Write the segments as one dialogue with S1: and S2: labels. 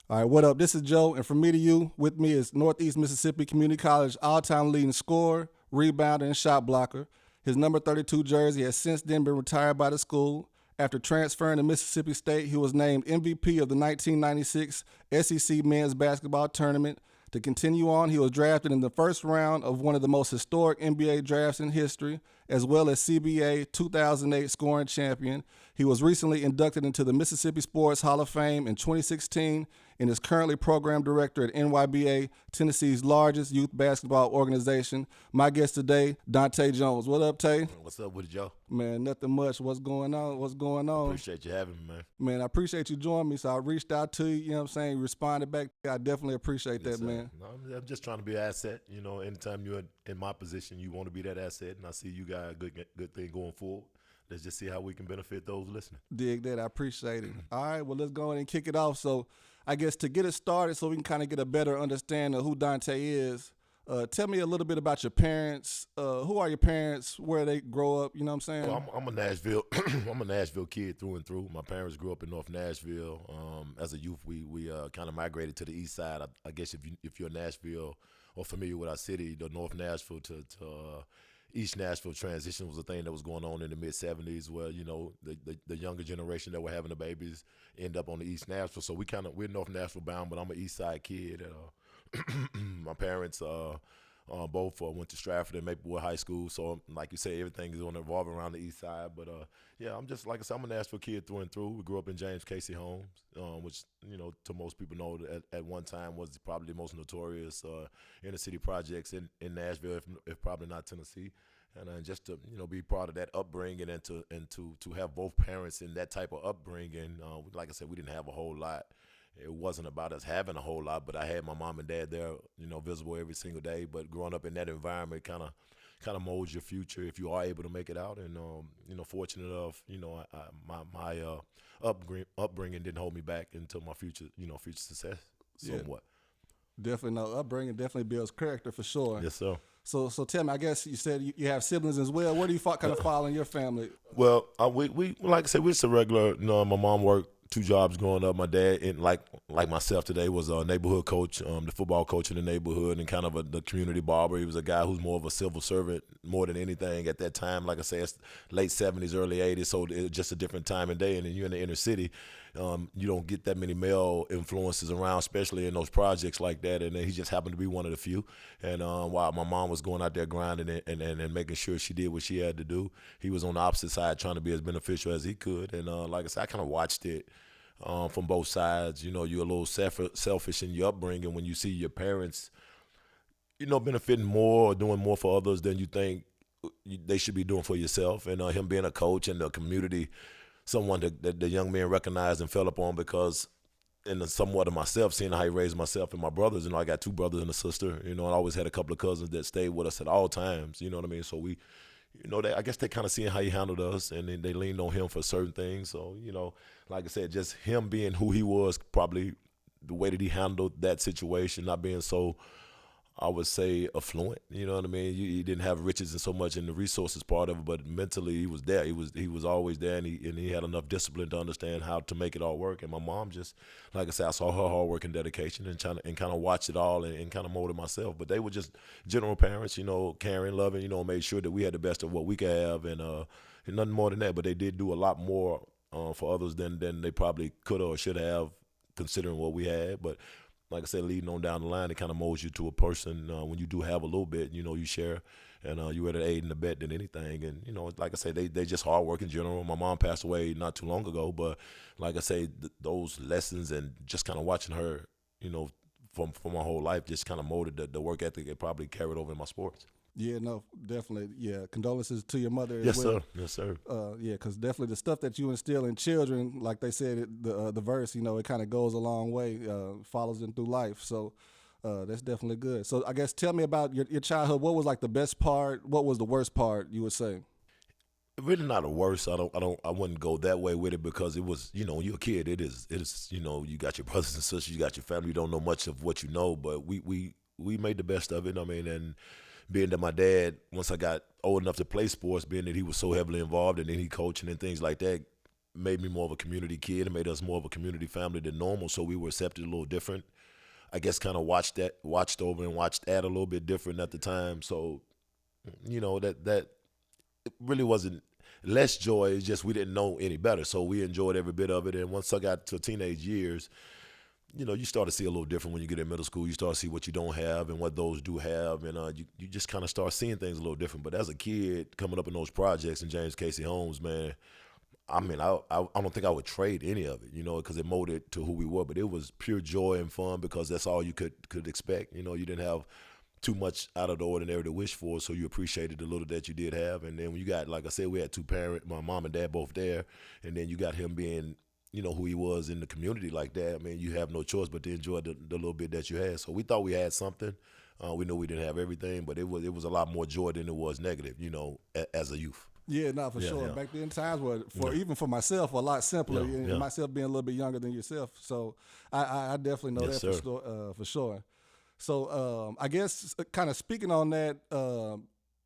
S1: All right, what up? This is Joe, and from me to you, with me is Northeast Mississippi Community College all-time leading scorer, rebounder, and shot blocker. His number 32 jersey has since then been retired by the school. After transferring to Mississippi State, he was named MVP of the 1996 SEC Men's Basketball Tournament. To continue on, he was drafted in the first round of one of the most historic NBA drafts in history, as well as CBA 2008 scoring champion. He was recently inducted into the Mississippi Sports Hall of Fame in 2016 and is currently program director at NYBA, Tennessee's largest youth basketball organization. My guest today, Dontae Jones. What up, Tay?
S2: What's up with it, Joe?
S1: Man, nothing much. What's going on? What's going on?
S2: Appreciate you having me, man.
S1: Man, I appreciate you joining me. So I reached out to you, you know what I'm saying? You responded back. I definitely appreciate
S2: Yes,
S1: that,
S2: sir.
S1: man.
S2: No, I'm just trying to be an asset. You know, anytime you're in my position, you want to be that asset, and I see you got a good thing going forward. Let's just see how we can benefit those listening.
S1: Dig that. I appreciate it. All right, well, let's go ahead and kick it off. So I guess to get it started so we can kind of get a better understanding of who Dontae is, tell me a little bit about your parents. Who are your parents? Where they grow up? You know what I'm saying?
S2: Well, I'm a Nashville, I'm a Nashville kid through and through. My parents grew up in North Nashville. As a youth, we kind of migrated to the east side. I guess if you're Nashville or familiar with our city, the North Nashville to East Nashville transition was a thing that was going on in the mid '70s, where the younger generation that were having the babies end up on the East Nashville. So we're North Nashville bound, but I'm an East Side kid. My parents both went to Stratford and Maplewood High School. So like you say, everything is going to revolve around the East Side. But yeah, I'm just like I said, I'm a Nashville kid through and through. We grew up in James Casey Homes, which to most people know at one time was probably the most notorious inner city projects in Nashville, if probably not Tennessee. And just to be part of that upbringing and to have both parents in that type of upbringing, like I said, we didn't have a whole lot. It wasn't about us having a whole lot, but I had my mom and dad there, visible every single day. But growing up in that environment kind of molds your future if you are able to make it out. And fortunate enough, my upbringing didn't hold me back until my future success somewhat.
S1: Definitely, no, upbringing definitely builds character for sure.
S2: Yes, sir.
S1: So tell me, I guess you said you have siblings as well. Where do you kind of fall in your family?
S2: Well, we like I said, we're just a regular. My mom worked 2 jobs growing up. My dad, and like myself today, was a neighborhood coach, the football coach in the neighborhood, and kind of the community barber. He was a guy who's more of a civil servant more than anything at that time. Like I say, it's late '70s, early '80s, so it's just a different time and day. And then you're in the inner city, you don't get that many male influences around, especially in those projects like that. And he just happened to be one of the few. And while my mom was going out there grinding and making sure she did what she had to do, he was on the opposite side trying to be as beneficial as he could. And like I said, I kind of watched it from both sides. You're a little selfish in your upbringing when you see your parents, benefiting more or doing more for others than you think they should be doing for yourself. And him being a coach in the community, someone that the young men recognized and fell upon, because and somewhat of myself, seeing how he raised myself and my brothers. I got 2 brothers and a sister. I always had a couple of cousins that stayed with us at all times. You know what I mean? So we, I guess they kind of seeing how he handled us, and then they leaned on him for certain things. So, like I said, just him being who he was, probably the way that he handled that situation, not being so, I would say, affluent. You know what I mean? He didn't have riches and so much in the resources part of it, but mentally he was there. He was always there, and he had enough discipline to understand how to make it all work. And my mom just, like I said, I saw her hard work and dedication and kind of watched it all and kind of molded myself. But they were just general parents, caring, loving, made sure that we had the best of what we could have, and nothing more than that. But they did do a lot more for others than they probably could or should have, considering what we had. But like I said, leading on down the line, it kind of molds you to a person. When you do have a little bit, you share, and you rather aid in the bet than anything. And like I say, they just hard work in general. My mom passed away not too long ago, but like I say, those lessons and just kind of watching her, from my whole life, just kind of molded the work ethic. It probably carried over in my sports.
S1: Yeah, no, definitely. Yeah, condolences to your mother as
S2: Yes,
S1: well.
S2: sir. Yes, sir.
S1: Yeah, because definitely the stuff that you instill in children, like they said, the verse, it kind of goes a long way, follows them through life. So that's definitely good. So I guess tell me about your childhood. What was like the best part? What was the worst part, you would say?
S2: Really not a worse. I wouldn't go that way with it, because it was, you're a kid. It is, you got your brothers and sisters, you got your family. You don't know much of what you know, but we made the best of it. I mean, and being that my dad, once I got old enough to play sports, being that he was so heavily involved and then he coaching and things like that, made me more of a community kid. It made us more of a community family than normal, so we were accepted a little different. I guess kind of watched over and watched that a little bit different at the time. So, that it really wasn't less joy. It's just we didn't know any better, so we enjoyed every bit of it. And once I got to teenage years, you start to see a little different when you get in middle school. You start to see what you don't have and what those do have, and you just kind of start seeing things a little different. But as a kid coming up in those projects in James Casey Homes, man, I mean, I don't think I would trade any of it, because it molded to who we were. But it was pure joy and fun because that's all you could expect. You didn't have too much out of the ordinary to wish for, so you appreciated the little that you did have. And then when you got, like I said, we had two parents, my mom and dad both there, and then you got him being, who he was in the community like that. I mean, you have no choice but to enjoy the little bit that you had. So we thought we had something. We knew we didn't have everything, but it was a lot more joy than it was negative, as a youth.
S1: Yeah, no, for sure.
S2: Yeah.
S1: Back then, times were even for myself a lot simpler.
S2: Yeah.
S1: Myself being a little bit younger than yourself, so I definitely know
S2: Yes,
S1: that
S2: sir.
S1: for sure. So I guess kind of speaking on that,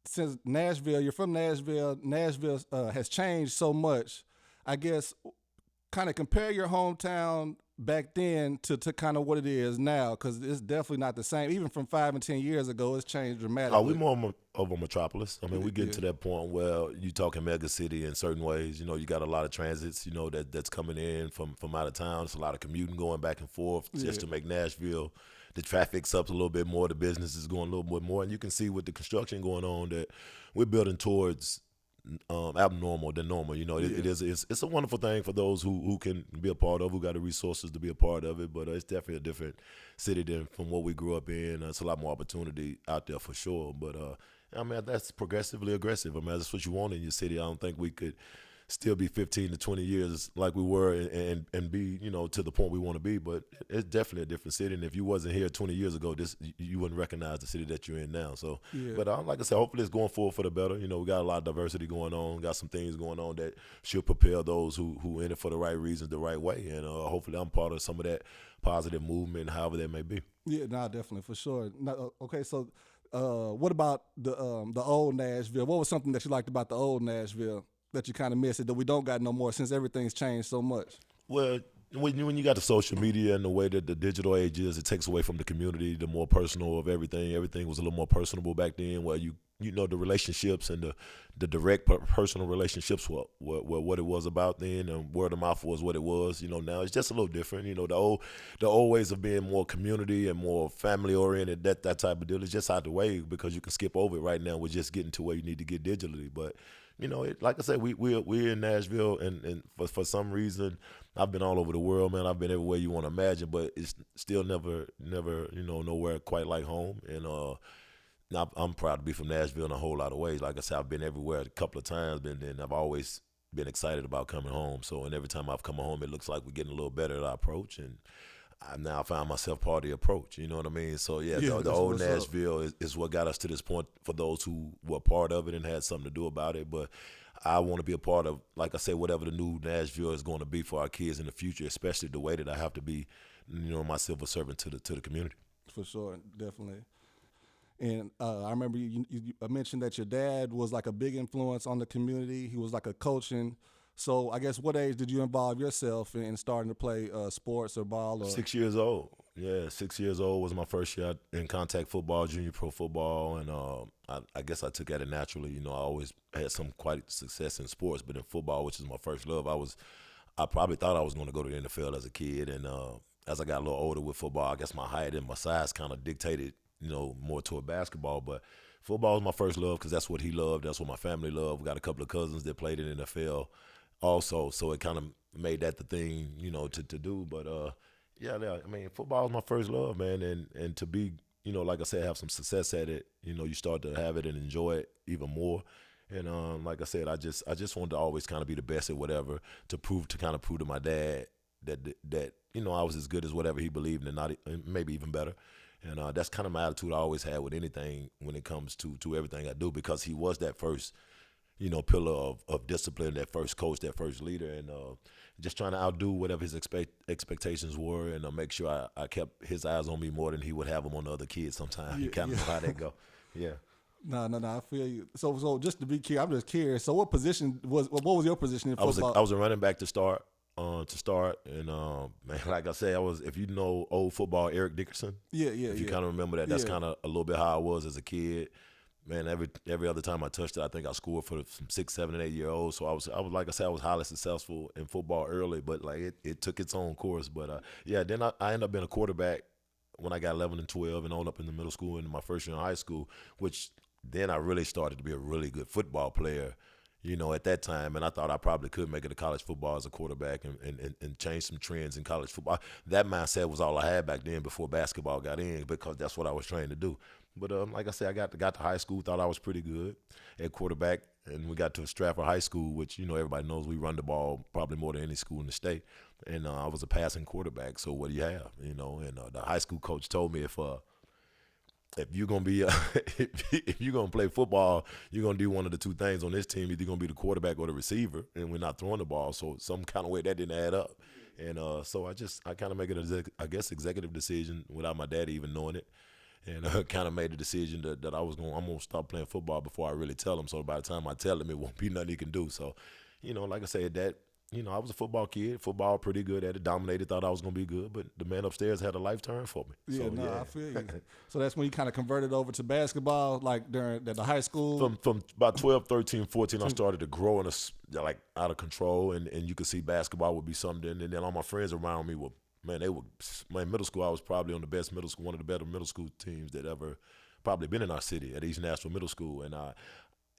S1: since Nashville, you're from Nashville. Nashville has changed so much. I guess kind of compare your hometown back then to kind of what it is now, because it's definitely not the same. Even from 5 and 10 years ago, it's changed dramatically.
S2: We more of a metropolis. I mean, we get to that point where you talking mega city in certain ways. You got a lot of transits, that's coming in from out of town. It's a lot of commuting going back and forth just to make Nashville. The traffic's up a little bit more. The business is going a little bit more. And you can see with the construction going on that we're building towards abnormal than normal. It's a wonderful thing for those who can be a part of, who got the resources to be a part of it. But it's definitely a different city than from what we grew up in. It's a lot more opportunity out there for sure. But I mean, that's progressively aggressive. I mean, that's what you want in your city. I don't think we could still be 15 to 20 years like we were and be, to the point we want to be. But it's definitely a different city. And if you wasn't here 20 years ago, you wouldn't recognize the city that you're in now. So, But like I said, hopefully it's going forward for the better. We got a lot of diversity going on, got some things going on that should propel those who in it for the right reasons the right way. And hopefully I'm part of some of that positive movement, however that may be.
S1: Yeah, no, definitely, for sure. Now, okay, so what about the old Nashville? What was something that you liked about the old Nashville that you kind of miss it, that we don't got no more since everything's changed so much?
S2: Well, when you got the social media and the way that the digital age is, it takes away from the community, the more personal of everything. Everything was a little more personable back then, where the relationships and the direct personal relationships were what it was about then, and word of mouth was what it was. Now it's just a little different. The old ways of being more community and more family oriented, that type of deal is just out the way because you can skip over it right now. We're just getting to where you need to get digitally, but. Like I said, we're in Nashville, and for some reason, I've been all over the world, man. I've been everywhere you want to imagine, but it's still never, nowhere quite like home. And I'm proud to be from Nashville in a whole lot of ways. Like I said, I've been everywhere a couple of times, and I've always been excited about coming home. So, and every time I've come home, it looks like we're getting a little better at our approach, and I now found myself part of the approach. You know what I mean? So, the old Nashville is what got us to this point for those who were part of it and had something to do about it. But I want to be a part of, like I say, whatever the new Nashville is going to be for our kids in the future, especially the way that I have to be, my civil servant to the community.
S1: For sure, definitely. And I remember you mentioned that your dad was like a big influence on the community. He was like a coaching. So I guess what age did you involve yourself in starting to play sports or ball?
S2: 6 years old. Yeah, 6 years old was my first year in contact football, junior pro football, and I guess I took at it naturally. I always had some quite success in sports, but in football, which is my first love, I probably thought I was going to go to the NFL as a kid, and as I got a little older with football, I guess my height and my size kind of dictated, more toward basketball, but football was my first love because that's what he loved, that's what my family loved. We got a couple of cousins that played in the NFL. Also, so it kind of made that the thing, to do. But I mean, football is my first love, man, and to be, like I said, have some success at it. You start to have it and enjoy it even more. And like I said, I just wanted to always kind of be the best at whatever, to prove to my dad that I was as good as whatever he believed in, not maybe even better. And that's kind of my attitude I always had with anything when it comes to everything I do, because he was that first. Pillar of discipline, that first coach, that first leader, and just trying to outdo whatever his expectations were, and make sure I kept his eyes on me more than he would have them on the other kids sometimes. You kind of know how that go. Yeah.
S1: No, I feel you. So just to be clear, I'm just curious. So what was your position in football?
S2: I was a running back to start. And man, like I said, I was. If you know old football, Eric Dickerson.
S1: Yeah.
S2: If you kind of remember that, that's kind of a little bit how I was as a kid. Man, every other time I touched it, I think I scored for some 6, 7, and 8 year olds. So I was like I said, I was highly successful in football early, but like it took its own course. But then I ended up being a quarterback when I got 11 and 12 and on up in the middle school and in my first year in high school, which then I really started to be a really good football player. At that time, and I thought I probably could make it to college football as a quarterback and change some trends in college football. That mindset was all I had back then before basketball got in, because that's what I was trained to do. But like I said, I got to high school, thought I was pretty good at quarterback, and we got to Stratford High School, which everybody knows we run the ball probably more than any school in the state, and I was a passing quarterback. So what do you have? And the high school coach told me if you're gonna be if you're gonna play football, you're gonna do one of the two things on this team. Either you're gonna be the quarterback or the receiver, and we're not throwing the ball. So some kind of way that didn't add up, and so I kind of make it executive decision without my daddy even knowing it, and kind of made the decision that I'm gonna stop playing football before I really tell him. So by the time I tell him, it won't be nothing he can do. So, like I said, that. I was a football kid, football pretty good at it, dominated, thought I was going to be good, but the man upstairs had a life turn for me.
S1: Yeah, I feel you. So that's when you kind of converted over to basketball, like during the high school?
S2: From about 12, 13, 14, I started to grow like out of control, and you could see basketball would be something. And then all my friends around me my middle school, I was probably on one of the better middle school teams that ever probably been in our city at East Nashville Middle School. And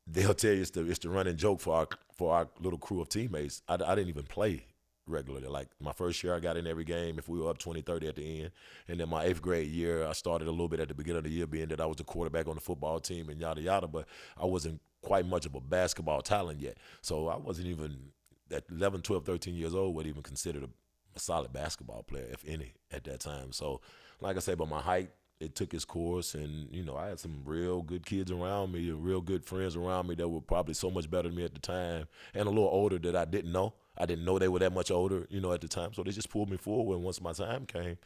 S2: they'll tell you it's the running joke for our little crew of teammates. I didn't even play regularly. Like my first year, I got in every game if we were up 20-30 at the end. And then my 8th grade year, I started a little bit at the beginning of the year, being that I was the quarterback on the football team and yada yada. But I wasn't quite much of a basketball talent yet. So I wasn't even at 11, 12, 13 years old would even considered a solid basketball player, if any, at that time. So like I say, but my height, it took its course, and I had some real good kids around me, real good friends around me that were probably so much better than me at the time, and a little older that I didn't know. I didn't know they were that much older, at the time. So they just pulled me forward. And once my time came,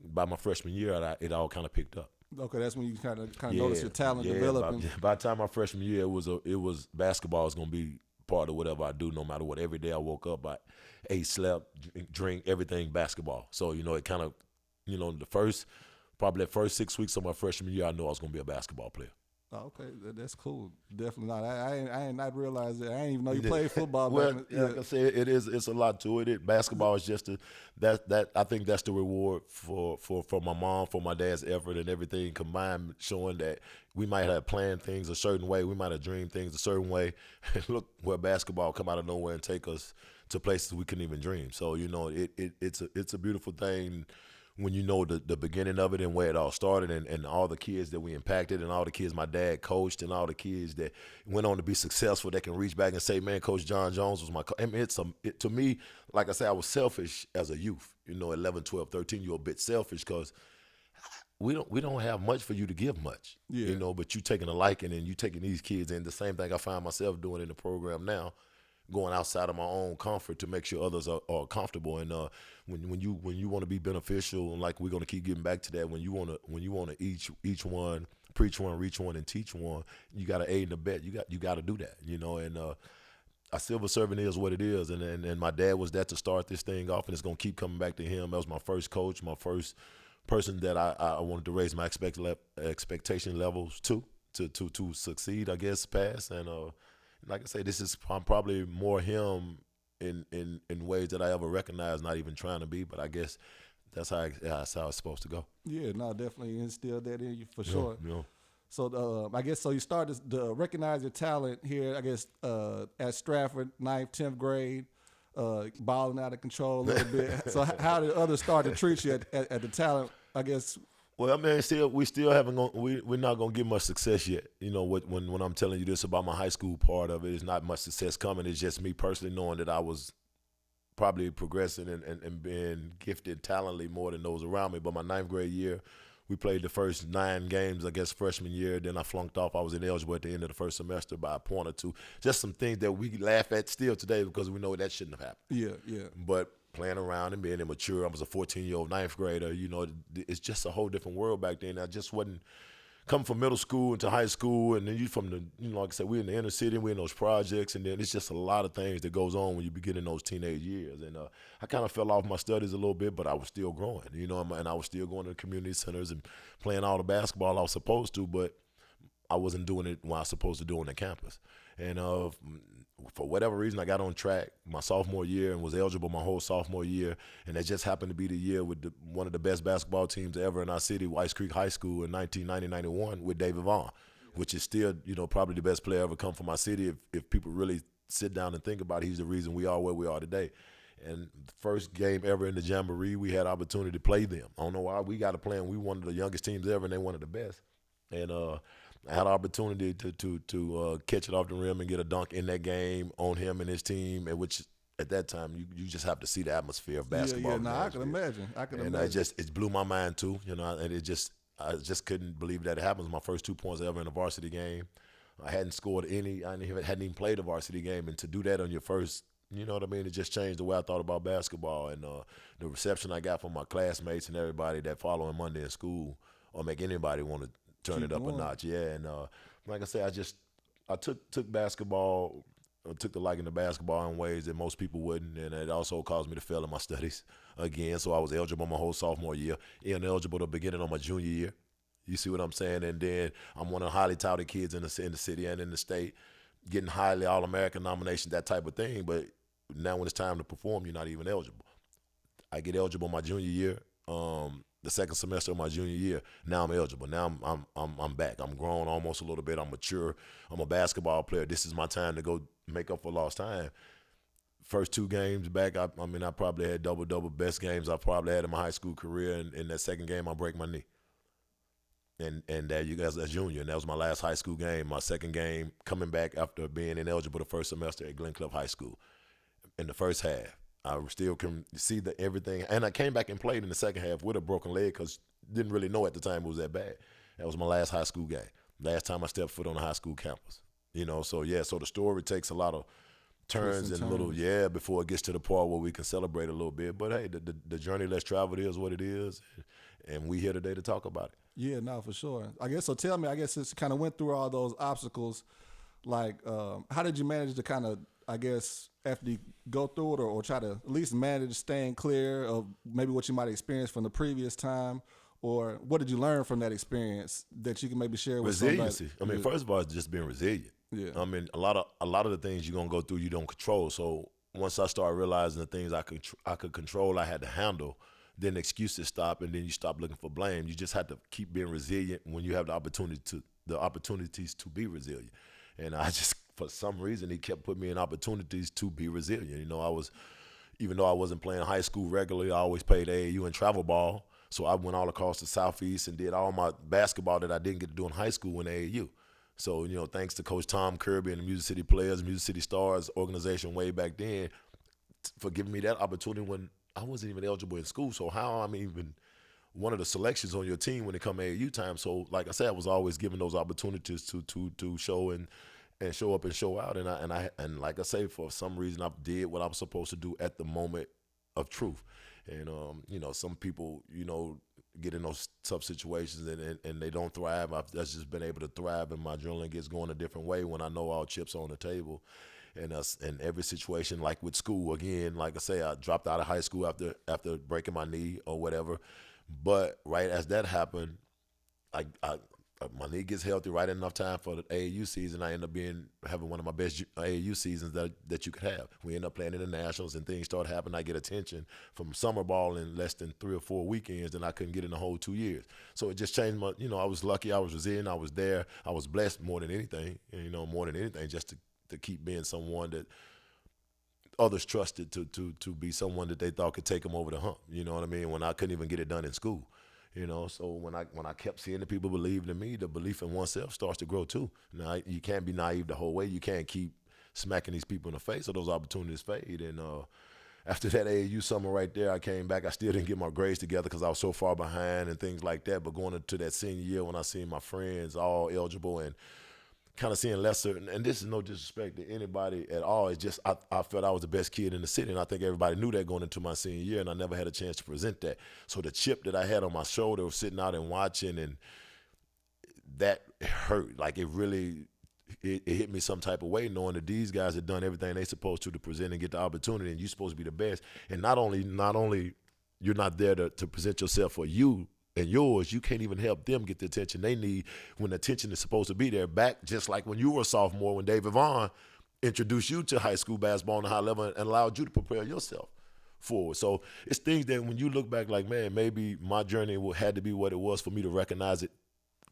S2: by my freshman year, it all kind of picked up.
S1: Okay, that's when you kind of noticed your talent developing.
S2: By the time my freshman year, it was basketball was gonna be part of whatever I do, no matter what. Every day I woke up, I ate, slept, drink, everything basketball. So it kind of, probably the first 6 weeks of my freshman year, I knew I was going to be a basketball player.
S1: Oh, okay, that's cool. Definitely not. I ain't not realized that. I didn't even know you played football.
S2: Well, like I said, it's a lot to it. Basketball is just that I think that's the reward for my mom, for my dad's effort and everything combined, showing that we might have planned things a certain way, we might have dreamed things a certain way, and look where basketball come out of nowhere and take us to places we couldn't even dream. So it's a beautiful thing when you know the beginning of it and where it all started, and all the kids that we impacted, and all the kids my dad coached, and all the kids that went on to be successful that can reach back and say, man, Coach John Jones was my coach. I mean, to me, like I said, I was selfish as a youth. 11, 12, 13, you're a bit selfish because we don't have much for you to give much.
S1: Yeah.
S2: But you taking a liking and you taking these kids, and the same thing I find myself doing in the program now, going outside of my own comfort to make sure others are comfortable. And when you want to be beneficial, and like we're going to keep getting back to that, when you want to each one, preach one, reach one, and teach one, you got to aid and abet. You got to do that. And a civil servant is what it is. And my dad was there to start this thing off, and it's going to keep coming back to him. That was my first coach, my first person that I wanted to raise my expectation levels to succeed, I guess, pass. And like I say, I'm probably more him in ways that I ever recognized, not even trying to be, but I guess that's how it's supposed to go.
S1: Yeah, no, definitely instilled that in you for sure.
S2: Yeah.
S1: So I guess you started to recognize your talent here, I guess, at Stratford, 9th, 10th grade, balling out of control a little bit. So how did others start to treat you at the talent, I guess?
S2: Well, I mean, we still haven't we're not gonna get much success yet. When I'm telling you this about my high school part of it, it's not much success coming. It's just me personally knowing that I was probably progressing and being gifted talently more than those around me. But my 9th grade year, we played the first 9 games, I guess, freshman year. Then I flunked off. I was ineligible at the end of the first semester by a point or two. Just some things that we laugh at still today because we know that shouldn't have happened.
S1: Yeah.
S2: But playing around and being immature, I was a 14-year-old 9th grader. It's just a whole different world back then. I just wasn't coming from middle school into high school, and then you from the, like I said, we're in the inner city, we're in those projects, and then it's just a lot of things that goes on when you begin in those teenage years. And I kind of fell off my studies a little bit, but I was still growing, and I was still going to the community centers and playing all the basketball I was supposed to, but I wasn't doing it when I was supposed to do on the campus. And for whatever reason, I got on track my sophomore year and was eligible my whole sophomore year. And it just happened to be the year with one of the best basketball teams ever in our city, Whites Creek High School, in 1990-91 with David Vaughn, which is still, probably the best player ever come from my city. If people really sit down and think about it, he's the reason we are where we are today. And the first game ever in the Jamboree, we had opportunity to play them. I don't know why. We got to play them. We one of the youngest teams ever, and they one of the best. And I had an opportunity to catch it off the rim and get a dunk in that game on him and his team, and which at that time you just have to see the atmosphere of basketball.
S1: Yeah, no, I can imagine.
S2: And it blew my mind too, and I just couldn't believe that it happened. My first 2 points ever in a varsity game. I hadn't scored any. I hadn't even played a varsity game, and to do that on your first, you know what I mean? It just changed the way I thought about basketball, and the reception I got from my classmates and everybody that following Monday in school, or make anybody want to turn it up a notch. Yeah, and like I said, I took basketball, took the liking to basketball in ways that most people wouldn't, and it also caused me to fail in my studies again. So I was eligible my whole sophomore year, ineligible the beginning of my junior year. You see what I'm saying? And then I'm one of the highly touted kids in the city and in the state, getting highly All-American nomination, that type of thing. But now when it's time to perform, you're not even eligible. I get eligible my junior year. The second semester of my junior year, now I'm eligible. Now I'm back. I'm grown almost a little bit. I'm mature. I'm a basketball player. This is my time to go make up for lost time. First 2 games back, I probably had double best games I probably had in my high school career. And in that second game, I break my knee. And that you guys as junior, and that was my last high school game. My second game coming back after being ineligible the first semester at Glencliff High School in the first half. I still can see everything. And I came back and played in the second half with a broken leg because didn't really know at the time it was that bad. That was my last high school game. Last time I stepped foot on a high school campus. So the story takes a lot of turns and little, before it gets to the part where we can celebrate a little bit. But, hey, the journey less traveled is what it is, and we here today to talk about it.
S1: Yeah, no, for sure. Tell me, it's kind of went through all those obstacles. Like, how did you manage to kind of, after you go through it or try to at least manage staying clear of maybe what you might have experienced from the previous time, or what did you learn from that experience that you can maybe share with
S2: resiliency?
S1: somebody?
S2: First of all, it's just being resilient.
S1: Yeah.
S2: A lot of the things you're gonna go through, you don't control. So once I started realizing the things I could control, I had to handle, then excuses stop, and then you stop looking for blame. You just have to keep being resilient when you have the opportunities to be resilient. And I just, for some reason, he kept putting me in opportunities to be resilient. Even though I wasn't playing high school regularly, I always played AAU and travel ball. So I went all across the Southeast and did all my basketball that I didn't get to do in high school in AAU. So, thanks to Coach Tom Kirby and the Music City Players, Music City Stars organization way back then for giving me that opportunity when I wasn't even eligible in school. So how I'm even one of the selections on your team when it come AAU time. So like I said, I was always given those opportunities to show and show up and show out. And like I say, for some reason I did what I was supposed to do at the moment of truth. And some people, get in those tough situations and they don't thrive. I've just been able to thrive, and my adrenaline gets going a different way when I know all chips are on the table. And in every situation, like with school, again, like I say, I dropped out of high school after breaking my knee or whatever. But right as that happened, my knee gets healthy right in enough time for the AAU season. I end up having one of my best AAU seasons that you could have. We end up playing in the Nationals, and things start happening. I get attention from summer ball in less than 3 or 4 weekends, and I couldn't get in the whole 2 years. So it just changed I was lucky. I was resilient. I was there. I was blessed more than anything, just to keep being someone that others trusted to be someone that they thought could take them over the hump. You know what I mean? When I couldn't even get it done in school. So when I kept seeing the people believing in me, the belief in oneself starts to grow too. Now, you can't be naive the whole way. You can't keep smacking these people in the face, or those opportunities fade. And after that AAU summer right there, I came back. I still didn't get my grades together because I was so far behind and things like that. But going into that senior year, when I seen my friends all eligible and kind of seeing lesser, and this is no disrespect to anybody at all. It's just I felt I was the best kid in the city, and I think everybody knew that going into my senior year, and I never had a chance to present that. So the chip that I had on my shoulder of sitting out and watching and that hurt. Like it really, it hit me some type of way knowing that these guys had done everything they supposed to present and get the opportunity, and you're supposed to be the best. And not only you're not there to present yourself for you and yours, you can't even help them get the attention they need when the attention is supposed to be there. Back just like when you were a sophomore, when David Vaughn introduced you to high school basketball on a high level and allowed you to prepare yourself forward. So it's things that when you look back like, man, maybe my journey had to be what it was for me to recognize it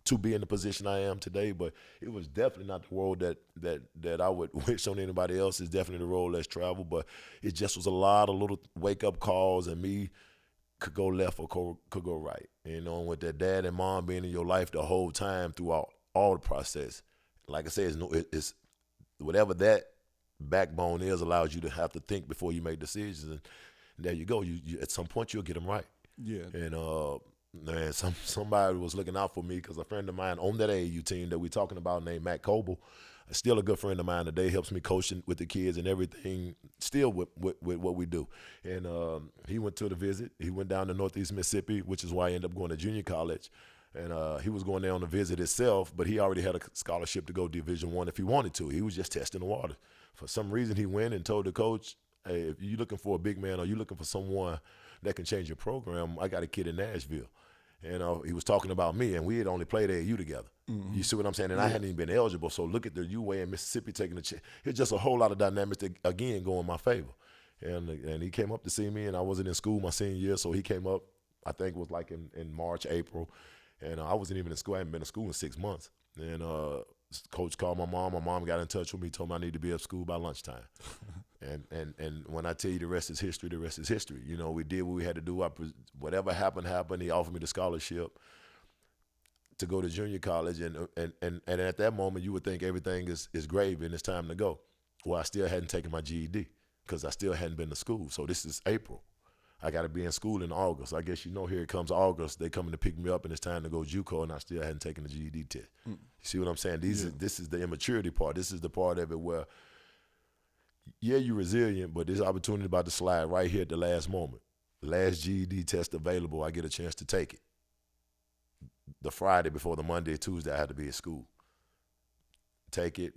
S2: to be in the position I am today, but it was definitely not the road that I would wish on anybody else. It's definitely the road less traveled, but it just was a lot of little wake-up calls, and me could go left or could go right. You know, and with that dad and mom being in your life the whole time throughout all the process, like I said, it's whatever that backbone is allows you to have to think before you make decisions, and there you go. You at some point you'll get them right.
S1: Yeah.
S2: And man, somebody was looking out for me because a friend of mine on that AAU team that we're talking about named Matt Coble, still a good friend of mine today, helps me coaching with the kids and everything, still with what we do. And he went to the visit. He went down to Northeast Mississippi, which is why I ended up going to junior college. And he was going there on the visit itself, but he already had a scholarship to go Division I if he wanted to. He was just testing the water. For some reason, he went and told the coach, hey, if you're looking for a big man or you're looking for someone that can change your program, I got a kid in Nashville. And he was talking about me, and we had only played AAU together. Mm-hmm. You see what I'm saying? And I hadn't even been eligible. So look at the UA in Mississippi taking the chance. It's just a whole lot of dynamics that, again, go in my favor. And he came up to see me, and I wasn't in school my senior year, so he came up, I think it was like in March, April. And I wasn't even in school. I hadn't been in school in 6 months. And coach called my mom. My mom got in touch with me, told me I need to be at school by lunchtime. And when I tell you the rest is history, the rest is history. You know, we did what we had to do. Whatever happened. He offered me the scholarship to go to junior college. And at that moment, you would think everything is gravy and it's time to go. Well, I still hadn't taken my GED because I still hadn't been to school. So this is April. I got to be in school in August. I guess here it comes August. They coming to pick me up, and it's time to go JUCO, and I still hadn't taken the GED test. You see what I'm saying? This is the immaturity part. This is the part of it where, yeah, you're resilient, but this opportunity about to slide right here at the last moment. The last GED test available, I get a chance to take it. The Friday before the Monday, Tuesday, I had to be at school. Take it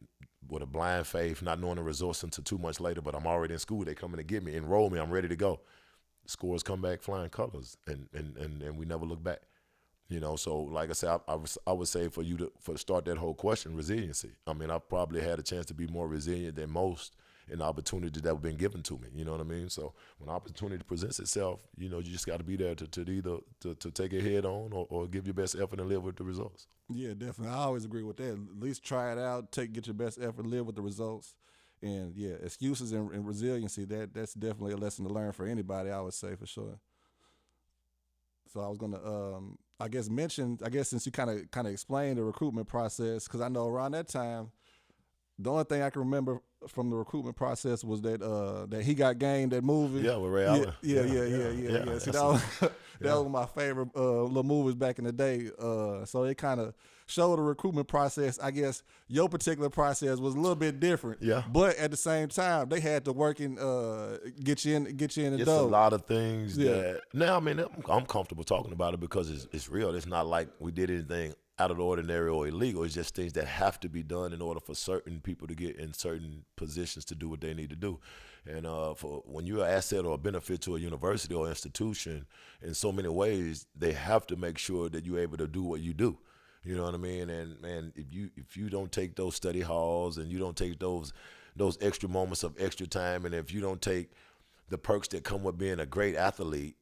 S2: with a blind faith, not knowing the results until 2 months later, but I'm already in school. They coming to get me, enroll me, I'm ready to go. Scores come back flying colors, and we never look back. You know, so like I said, I would say for you to start that whole question, resiliency. I mean, I probably had a chance to be more resilient than most in the opportunity that have been given to me. You know what I mean? So when opportunity presents itself, you know, you just got to be there to either to take it head on or give your best effort and live with the results.
S1: Yeah, definitely. I always agree with that. At least try it out, get your best effort, live with the results. And, yeah, excuses and resiliency, that's definitely a lesson to learn for anybody, I would say, for sure. So I was going to, mention, since you kind of explained the recruitment process, because I know around that time, the only thing I can remember from the recruitment process was that He Got Game, that movie.
S2: Yeah, with Ray Allen.
S1: Yeah. See, that was my favorite little movies back in the day. So it kind of showed the recruitment process. I guess your particular process was a little bit different.
S2: Yeah.
S1: But at the same time, they had to work and get you in the door.
S2: It's a lot of things that now. I mean, I'm comfortable talking about it because it's real. It's not like we did anything out of the ordinary or illegal. It's just things that have to be done in order for certain people to get in certain positions to do what they need to do. And for when you're an asset or a benefit to a university or institution, in so many ways, they have to make sure that you're able to do what you do. You know what I mean? And man, if you don't take those study halls and you don't take those extra moments of extra time, and if you don't take the perks that come with being a great athlete,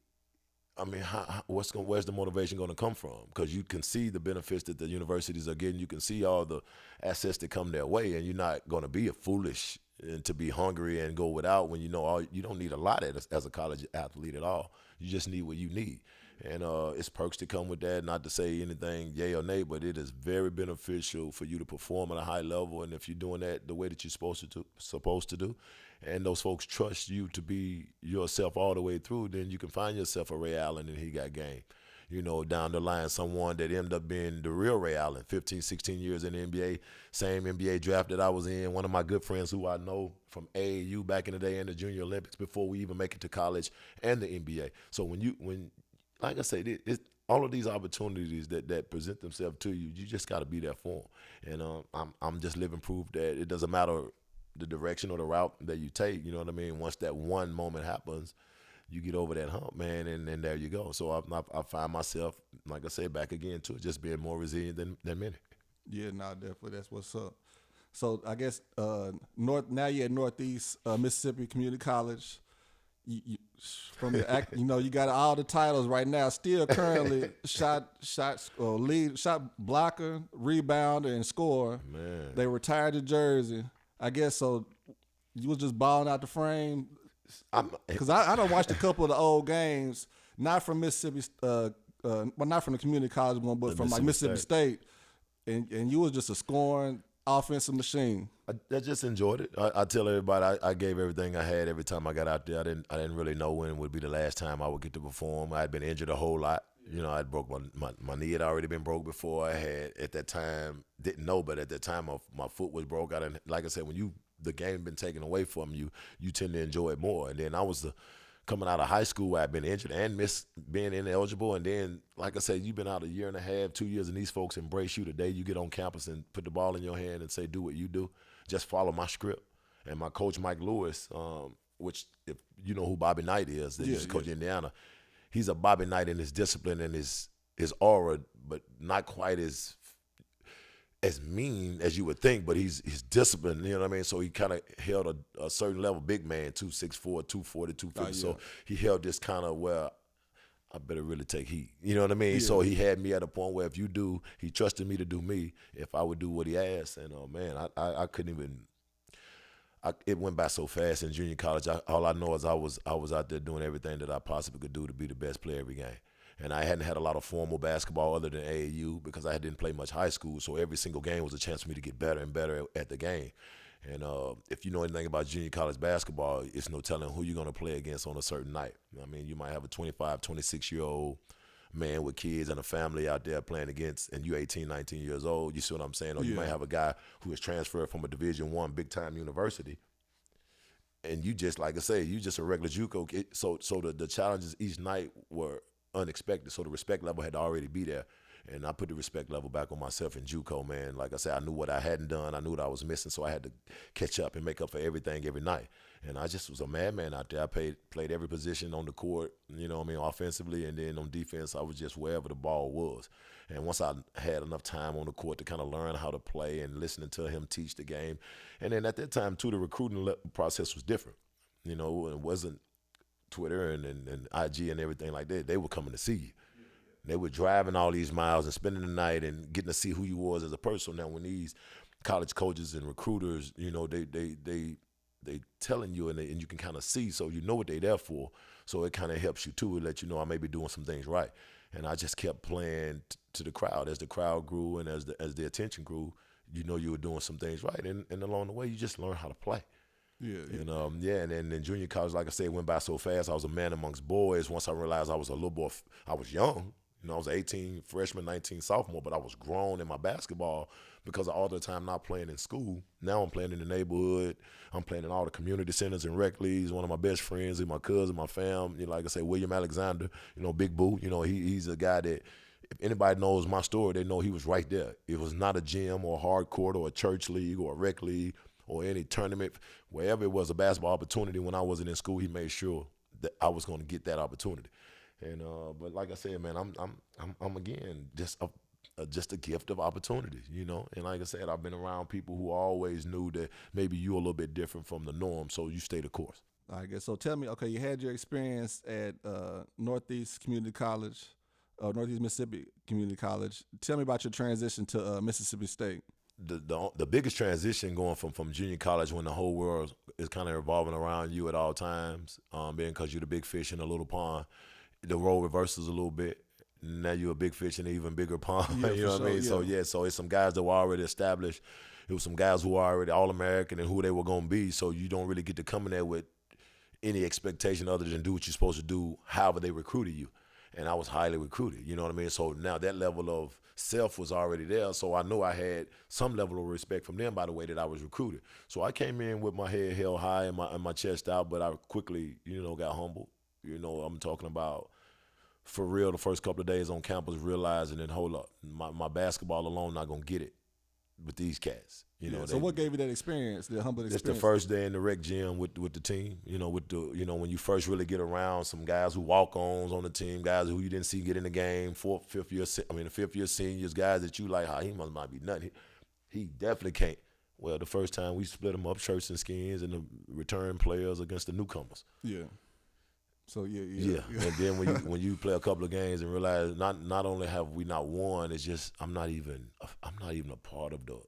S2: I mean, where's the motivation going to come from? Because you can see the benefits that the universities are getting. You can see all the assets that come their way, and you're not going to be foolish and to be hungry and go without when you know you don't need a lot as a college athlete at all. You just need what you need. And it's perks to come with that, not to say anything yay or nay, but it is very beneficial for you to perform at a high level. And if you're doing that the way that you're supposed to do, and those folks trust you to be yourself all the way through, then you can find yourself a Ray Allen and He Got Game. You know, down the line, someone that ended up being the real Ray Allen, 15, 16 years in the NBA, same NBA draft that I was in. One of my good friends who I know from AAU back in the day and the Junior Olympics before we even make it to college and the NBA. So when like I said, all of these opportunities that present themselves to you, you just got to be there for them. And I'm just living proof that it doesn't matter the direction or the route that you take. You know what I mean? Once that one moment happens, you get over that hump, man, and there you go. So I find myself, like I said, back again to it, just being more resilient than many.
S1: Yeah, nah, definitely. That's what's up. So I guess now you're at Northeast Mississippi Community College. From the act, you got all the titles right now. Still currently lead shot blocker, rebounder, and scorer.
S2: Man,
S1: They retired to Jersey. I guess so. You was just balling out the frame. Because I don't watch a couple of the old games, not from Mississippi, well, not from the community college one, but from like Mississippi State, and you was just a scoring offensive machine.
S2: I just enjoyed it. I tell everybody I gave everything I had every time I got out there. I didn't really know when would be the last time I would get to perform. I had been injured a whole lot. I had broke my knee had already been broke before. I had at that time didn't know, but at that time my foot was broke. I didn't, like I said, when the game been taken away from you, you tend to enjoy it more. And then I was coming out of high school where I'd been injured and missed being ineligible. And then, like I said, you've been out a year and a half, 2 years, and these folks embrace you. The day you get on campus and put the ball in your hand and say, do what you do, just follow my script. And my coach, Mike Lewis, which if you know who Bobby Knight is, that used to coach Indiana, he's a Bobby Knight in his discipline and his aura, but not quite as mean as you would think, but he's disciplined, you know what I mean? So he kind of held a certain level, big man, 264, 240, 250. So he held this kind of, well, I better really take heat. You know what I mean? Yeah. So he had me at a point where he trusted me to do me if I would do what he asked. And, man, I couldn't even – it went by so fast in junior college. All I know is I was out there doing everything that I possibly could do to be the best player every game. And I hadn't had a lot of formal basketball other than AAU because I didn't play much high school. So every single game was a chance for me to get better and better at the game. And if you know anything about junior college basketball, it's no telling who you're going to play against on a certain night. I mean, you might have a 25, 26-year-old man with kids and a family out there playing against, and you're 18, 19 years old. You see what I'm saying? Or you might have a guy who is transferred from a Division I big-time university. And you just, like I say, you just a regular JUCO. So the challenges each night were unexpected, so the respect level had to already be there, and I put the respect level back on myself in JUCO, man. Like I said, I knew what I hadn't done, I knew what I was missing, so I had to catch up and make up for everything every night. And I just was a madman out there. I played every position on the court, you know what I mean, offensively, and then on defense, I was just wherever the ball was. And once I had enough time on the court to kind of learn how to play and listening to him teach the game, and then at that time too, the recruiting process was different. It wasn't Twitter and IG and everything like that. They were coming to see you. They were driving all these miles and spending the night and getting to see who you was as a person. Now, when these college coaches and recruiters, they telling you and you can kind of see, so you know what they there for. So it kind of helps you too. It let you know I may be doing some things right. And I just kept playing to the crowd. As the crowd grew and as the attention grew, you were doing some things right. And along the way, you just learn how to play. And then in junior college, like I said, it went by so fast. I was a man amongst boys. Once I realized I was a little boy, I was young. I was 18 freshman, 19 sophomore, but I was grown in my basketball because of all the time not playing in school. Now I'm playing in the neighborhood. I'm playing in all the community centers and rec leagues. One of my best friends is my cousin, my fam. Like I say, William Alexander, Big Boo. He's a guy that if anybody knows my story, they know he was right there. It was not a gym or a hard court or a church league or a rec league or any tournament, wherever it was a basketball opportunity when I wasn't in school, he made sure that I was going to get that opportunity. And but like I said, man, I'm again just a gift of opportunity, And like I said, I've been around people who always knew that maybe you're a little bit different from the norm, so you stay the course.
S1: I guess so. Tell me, okay, you had your experience at Northeast Community College, Northeast Mississippi Community College. Tell me about your transition to Mississippi State.
S2: The biggest transition going from junior college when the whole world is kind of revolving around you at all times, being because you're the big fish in a little pond, the role reverses a little bit. Now you're a big fish in an even bigger pond.
S1: Yeah,
S2: you know what I mean? Yeah. So it's some guys that were already established. It was some guys who were already All-American and who they were going to be. So you don't really get to come in there with any expectation other than do what you're supposed to do, however they recruited you. And I was highly recruited, you know what I mean? So now that level of self was already there, so I knew I had some level of respect from them by the way that I was recruited. So I came in with my head held high and my chest out, but I quickly, got humbled. I'm talking about for real the first couple of days on campus, realizing that, hold up, my basketball alone not going to get it with these cats.
S1: So what gave you that experience, the humble experience?
S2: It's the first day in the rec gym with the team. When you first really get around some guys who walk-ons on the team, guys who you didn't see get in the game, fifth year seniors, guys that you like, he might be nothing. He definitely can't. Well, the first time we split them up, shirts and skins, and the return players against the newcomers.
S1: Yeah. So
S2: yeah. And then when you play a couple of games and realize not only have we not won, it's just I'm not even a part of the.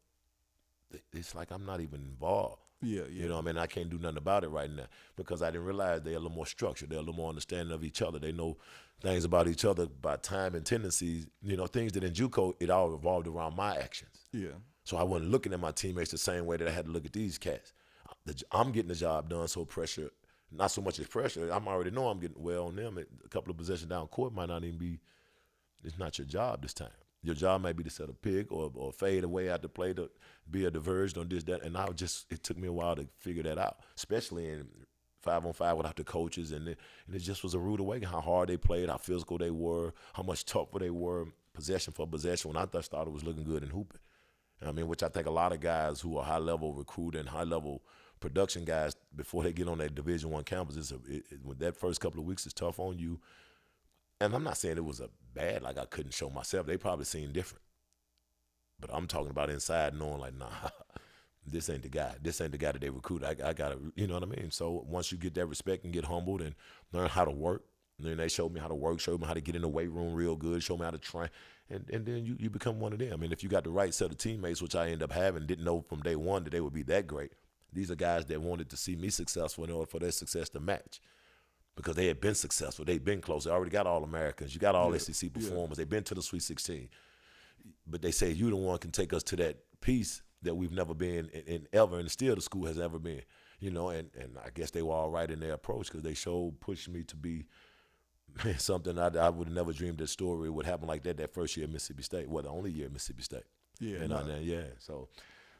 S2: It's like I'm not even involved.
S1: Yeah.
S2: You know what I mean? I can't do nothing about it right now because I didn't realize they're a little more structured. They're a little more understanding of each other. They know things about each other by time and tendencies. Things that in JUCO, it all revolved around my actions.
S1: Yeah.
S2: So I wasn't looking at my teammates the same way that I had to look at these cats. I'm getting the job done, so pressure, not so much as pressure. I already know I'm getting well on them. A couple of possessions down court might not even be, it's not your job this time. Your job may be to set a pick or fade away out the play to be a diverged on this, that. And it took me a while to figure that out, especially in 5-on-5 without the coaches. And it just was a rude awakening how hard they played, how physical they were, how much tougher they were possession for possession when I started was looking good in hooping. Which I think a lot of guys who are high-level recruiting, high-level production guys, before they get on that Division I campus, with that first couple of weeks is tough on you. And I'm not saying it was a bad, like I couldn't show myself. They probably seen different. But I'm talking about inside knowing like, nah, this ain't the guy. This ain't the guy that they recruit. I got to, you know what I mean? So once you get that respect and get humbled and learn how to work, and then they showed me how to work, showed me how to get in the weight room real good, showed me how to train. And then you become one of them. And if you got the right set of teammates, which I end up having, didn't know from day one that they would be that great. These are guys that wanted to see me successful in order for their success to match. Because they had been successful. They'd been close. They already got All-Americans. You got all SEC performers. They've been to the Sweet 16. But they say you the one can take us to that piece that we've never been in ever, and still the school has never been. And I guess they were all right in their approach because they pushed me to be something I would have never dreamed that story would happen like that first year at Mississippi State. Well, the only year at Mississippi State. Yeah. So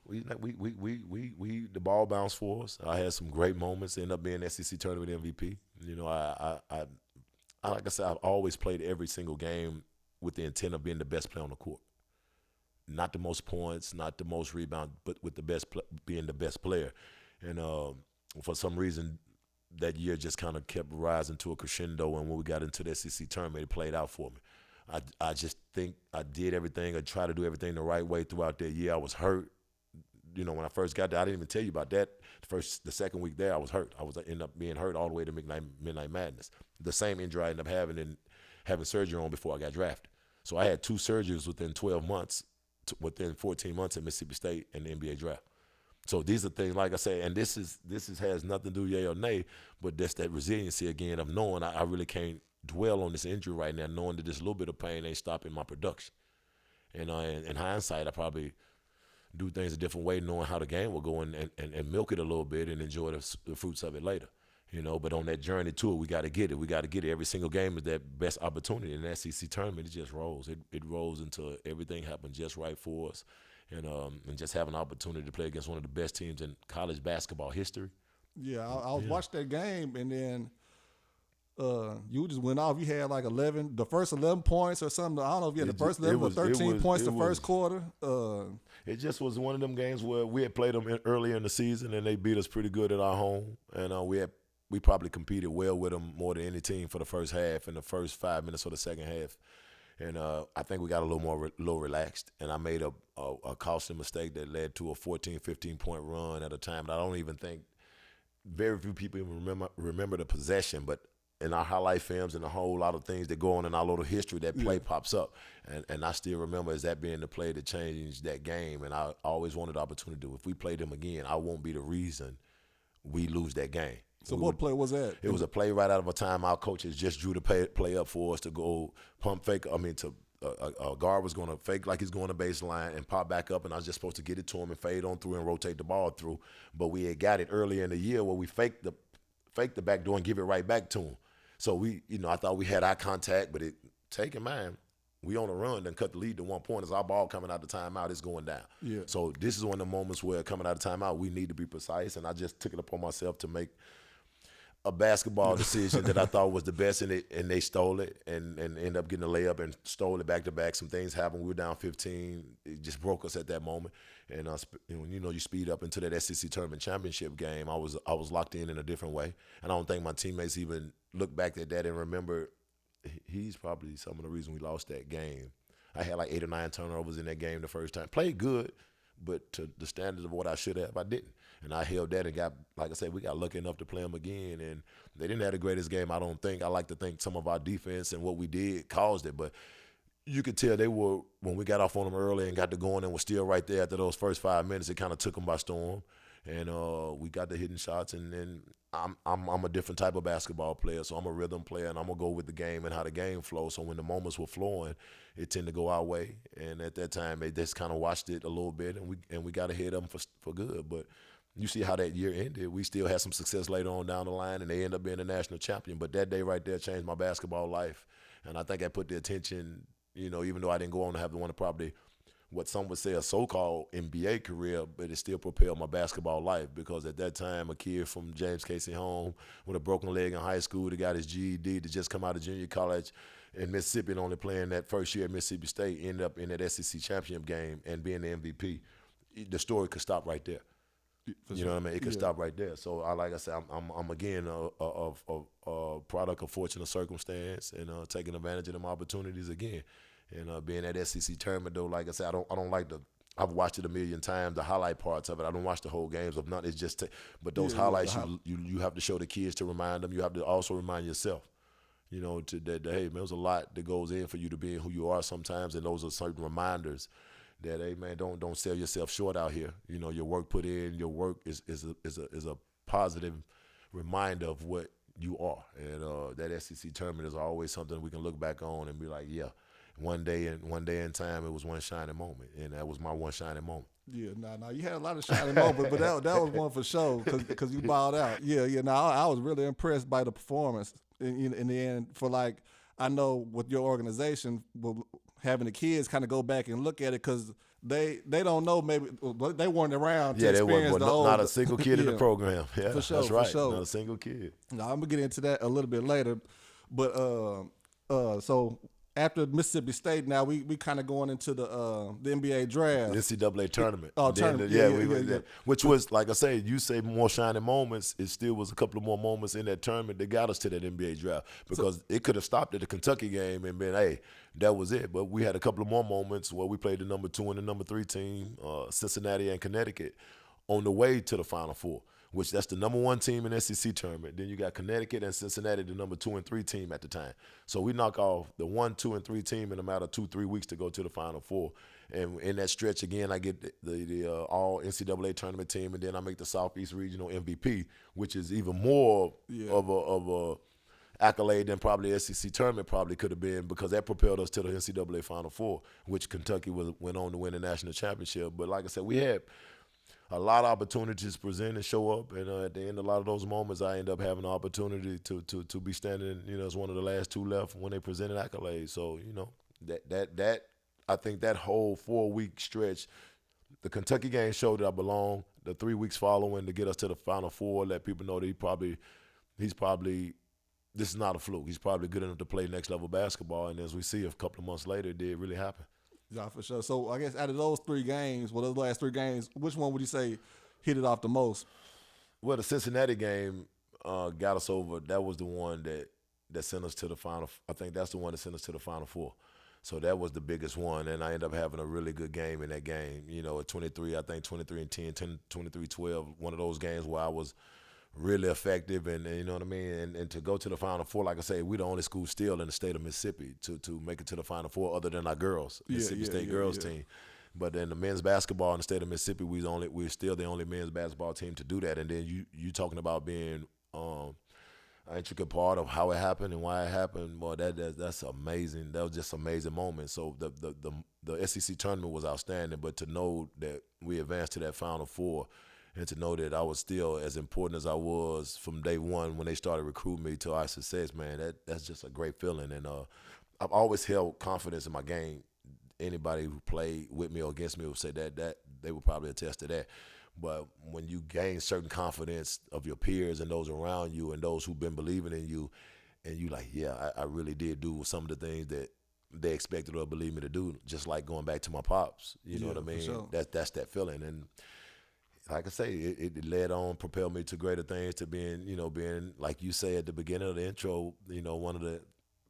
S2: we the ball bounced for us. I had some great moments. Ended up being SEC tournament MVP. I like I said, I've always played every single game with the intent of being the best player on the court. Not the most points, not the most rebounds, but with the best being the best player. And for some reason, that year just kind of kept rising to a crescendo. And when we got into the SEC tournament, it played out for me. I just think I did everything. I tried to do everything the right way throughout that year. I was hurt. When I first got there, I didn't even tell you about that. The second week there, I was hurt. I ended up being hurt all the way to Midnight Madness. The same injury I ended up having surgery on before I got drafted. So I had 2 surgeries within 12 months, within 14 months at Mississippi State and the NBA draft. So these are things, like I say, and this has nothing to do yay or nay, but that's that resiliency again of knowing I really can't dwell on this injury right now, knowing that this little bit of pain ain't stopping my production. And in hindsight, I probably do things a different way, knowing how the game will go and milk it a little bit and enjoy the fruits of it later. But on that journey to it, we got to get it. We got to get it. Every single game is that best opportunity. In the SEC tournament, it just rolls. It rolls until everything happened just right for us. And just have an opportunity to play against one of the best teams in college basketball history.
S1: Yeah, I was watching that game, and then you just went off. You had like the first 11 points or something. I don't know if you had the first 11 or 13 points the first quarter.
S2: It just was one of them games where we had played them earlier in the season, and they beat us pretty good at our home. And we probably competed well with them more than any team for the first half and the first 5 minutes of the second half. And I think we got a little relaxed, and I made a costly mistake that led to a 14, 15-point run at a time. And I don't even think very few people even remember the possession, but in our highlight films and a whole lot of things that go on in our little history, that play pops up. And I still remember as that being the play that changed that game. And I always wanted the opportunity to, if we play them again, I won't be the reason we lose that game.
S1: So what play was that?
S2: It was a play right out of a time our coaches just drew the play up for us to go pump fake. A guard was going to fake like he's going to baseline and pop back up, and I was just supposed to get it to him and fade on through and rotate the ball through. But we had got it earlier in the year where we faked the back door and give it right back to him. So I thought we had eye contact, but take in mind, we on a run, then cut the lead to 1 point. As our ball coming out the timeout, it's going down.
S1: Yeah.
S2: So this is one of the moments where coming out of timeout, we need to be precise, and I just took it upon myself to make a basketball decision that I thought was the best, and they stole it and ended up getting a layup and stole it back to back. Some things happened. We were down 15. It just broke us at that moment. And you speed up into that SEC tournament championship game. I was locked in a different way, and I don't think my teammates even look back at that and remember. He's probably some of the reason we lost that game. I had like 8 or 9 turnovers in that game the first time. Played good, but to the standards of what I should have, I didn't. And I held that and got, like I said, we got lucky enough to play them again. And they didn't have the greatest game, I don't think. I like to think some of our defense and what we did caused it. But you could tell they were, when we got off on them early and got to going and was still right there after those first 5 minutes, it kind of took them by storm. And we got the hitting shots, and I'm a different type of basketball player, so I'm a rhythm player, and I'm gonna go with the game and how the game flows. So when the moments were flowing, it tended to go our way. And at that time, they just kind of watched it a little bit, and we got ahead of them for good. But you see how that year ended. We still had some success later on down the line, and they ended up being a national champion. But that day right there changed my basketball life, and I think I put the attention. Even though I didn't go on to have the one to probably what some would say a so-called NBA career, but it still propelled my basketball life because at that time, a kid from James Casey home with a broken leg in high school that got his GED to just come out of junior college in Mississippi and only playing that first year at Mississippi State, ended up in that SEC championship game and being the MVP. The story could stop right there. You know what I mean? It could stop right there. So, like I said, I'm again a product of fortunate circumstance and taking advantage of them opportunities again. And being at SEC tournament, though, like I said, I don't like I've watched it a million times, the highlight parts of it. I don't watch the whole games of nothing. It's just, but those highlights, you have to show the kids to remind them. You have to also remind yourself, that hey, man, there's a lot that goes in for you to being who you are sometimes, and those are certain reminders that hey, man, don't sell yourself short out here. Your work put in, your work is a positive reminder of what you are, and that SEC tournament is always something we can look back on and be like, yeah. One day in time, it was one shining moment, and that was my one shining moment.
S1: Yeah, no, you had a lot of shining moments, but that was one for sure because you balled out. Yeah. No, I was really impressed by the performance in the end. For like, I know with your organization, having the kids kind of go back and look at it because they don't know, maybe they weren't around to experience the
S2: not a single kid in the program. Yeah,
S1: for sure,
S2: that's right.
S1: For sure.
S2: Not a single kid.
S1: Now I'm gonna get into that a little bit later, but so. After Mississippi State, now we kind of going into the NBA draft.
S2: The NCAA tournament.
S1: Tournament.
S2: Yeah. Which was, like I say, you say more shining moments. It still was a couple of more moments in that tournament that got us to that NBA draft because it could have stopped at the Kentucky game and been, hey, that was it. But we had a couple of more moments where we played the number 2 and the number 3 team, Cincinnati and Connecticut, on the way to the Final Four. Which that's the number 1 team in the SEC tournament. Then you got Connecticut and Cincinnati, the number 2 and 3 team at the time. So we knock off the 1, 2, and 3 team in a matter of 2-3 weeks to go to the Final Four. And in that stretch, again, I get the all NCAA tournament team, and then I make the Southeast Regional MVP, which is even more of a accolade than probably SEC tournament probably could have been because that propelled us to the NCAA Final Four, which Kentucky went on to win the national championship. But like I said, we had a lot of opportunities present and show up, and at the end of a lot of those moments, I end up having the opportunity to be standing, as one of the last 2 left when they presented accolades. So, that I think that whole 4-week stretch, the Kentucky game showed that I belong. The 3 weeks following to get us to the Final Four, let people know that he's probably this is not a fluke. He's probably good enough to play next level basketball, and as we see a couple of months later, it did really happen.
S1: Yeah, for sure. So I guess out of those 3 games, those last 3 games, which one would you say hit it off the most?
S2: Well, the Cincinnati game got us over. That was the one that sent us to the Final. I think that's the one that sent us to the Final Four. So that was the biggest one, and I ended up having a really good game in that game. At 23, I think 23-10, 23-12, one of those games where I was really effective, and you know what I mean? And to go to the Final Four, like I say, we're the only school still in the state of Mississippi to make it to the Final Four other than our girls, Mississippi State girls team. But in the men's basketball in the state of Mississippi, we're still the only men's basketball team to do that. And then you talking about being an intricate part of how it happened and why it happened. Boy, that's amazing. That was just an amazing moment. So the SEC tournament was outstanding, but to know that we advanced to that Final Four and to know that I was still as important as I was from day one when they started recruiting me to our success, man, that's just a great feeling. And I've always held confidence in my game. Anybody who played with me or against me would say that they would probably attest to that. But when you gain certain confidence of your peers and those around you and those who've been believing in you, and you like, yeah, I really did do some of the things that they expected or believed me to do, just like going back to my pops. You know what I mean?
S1: Sure.
S2: That's that feeling. And like I say, it led on, propelled me to greater things, to being like you say at the beginning of the intro,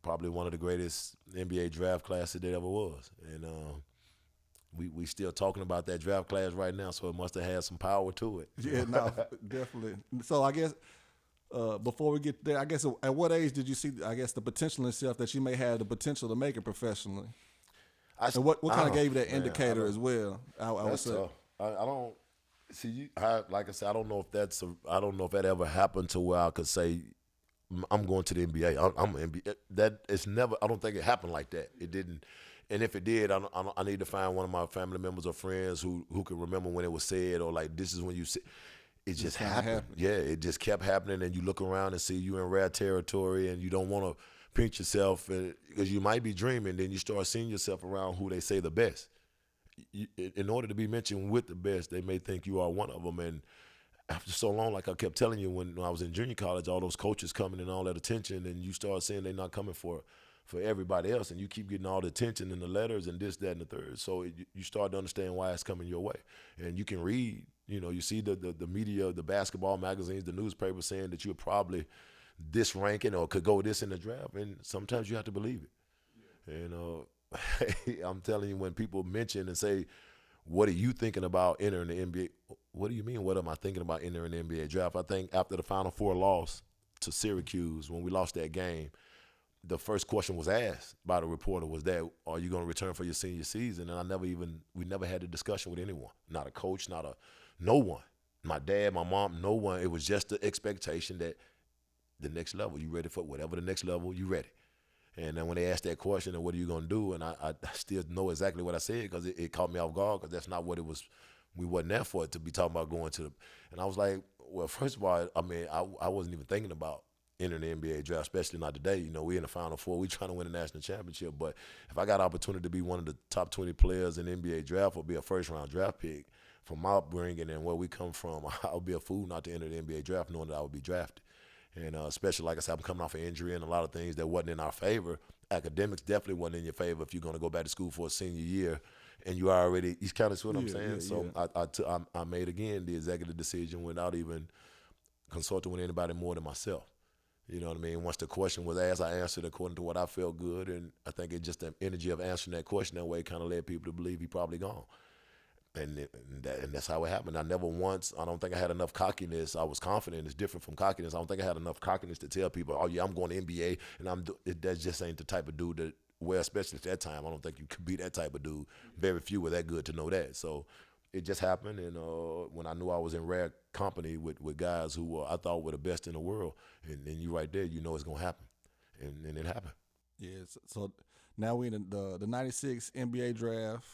S2: probably one of the greatest NBA draft classes there ever was. And we still talking about that draft class right now, so it must have had some power to it.
S1: Yeah, no, definitely. So I guess before we get there, I guess at what age did you see, I guess, the potential in yourself that you may have the potential to make it professionally? And what kind of gave you that indicator as well? I would say.
S2: Tough. I don't see. Like I said, I don't know if that ever happened to where I could say I'm going to the NBA. I'm an NBA. That it's never. I don't think it happened like that. It didn't. And if it did, I need to find one of my family members or friends who can remember when it was said, or like, this is when you said. It just happened. Yeah, it just kept happening, and you look around and see you in rare territory, and you don't want to pinch yourself because you might be dreaming. Then you start seeing yourself around who they say the best. In order to be mentioned with the best, they may think you are one of them. And after so long, like I kept telling you, when I was in junior college, all those coaches coming and all that attention, and you start seeing they're not coming for everybody else, and you keep getting all the attention and the letters and this, that, and the third. So you start to understand why it's coming your way. And you can read, you see the media, the basketball magazines, the newspapers saying that you're probably this ranking or could go this in the draft, and sometimes you have to believe it. Yeah. And I'm telling you, when people mention and say, what are you thinking about entering the NBA? What do you mean, what am I thinking about entering the NBA draft? I think after the Final Four loss to Syracuse, when we lost that game, the first question was asked by the reporter was that, are you going to return for your senior season? And we never had a discussion with anyone, not a coach, no one, my dad, my mom, no one. It was just the expectation that the next level, you ready for whatever the next level, you ready. And then when they asked that question, and what are you going to do? And I still know exactly what I said, because it caught me off guard, because that's not what it was. We wasn't there for it to be talking about going to and I was like, well, first of all, I mean, I wasn't even thinking about entering the NBA draft, especially not today. We're in the Final Four. We're trying to win a national championship. But if I got an opportunity to be one of the top 20 players in the NBA draft or be a first-round draft pick, from my upbringing and where we come from, I would be a fool not to enter the NBA draft knowing that I would be drafted. And especially, like I said, I'm coming off an injury and a lot of things that wasn't in our favor. Academics definitely wasn't in your favor if you're going to go back to school for a senior year and you kind of see what I'm saying? So I made, again, the executive decision without even consulting with anybody more than myself. You know what I mean? Once the question was asked, I answered according to what I felt good, and I think it just the energy of answering that question that way kind of led people to believe he probably gone. And that's how it happened. I don't think I had enough cockiness. I was confident. It's different from cockiness. I don't think I had enough cockiness to tell people, oh, yeah, I'm going to NBA, and that just ain't the type of dude that, well, especially at that time, I don't think you could be that type of dude. Very few were that good to know that. So it just happened, and when I knew I was in rare company with guys who I thought were the best in the world, and you right there, you know it's going to happen, and it happened.
S1: Yeah, so now we're in the 96 NBA draft.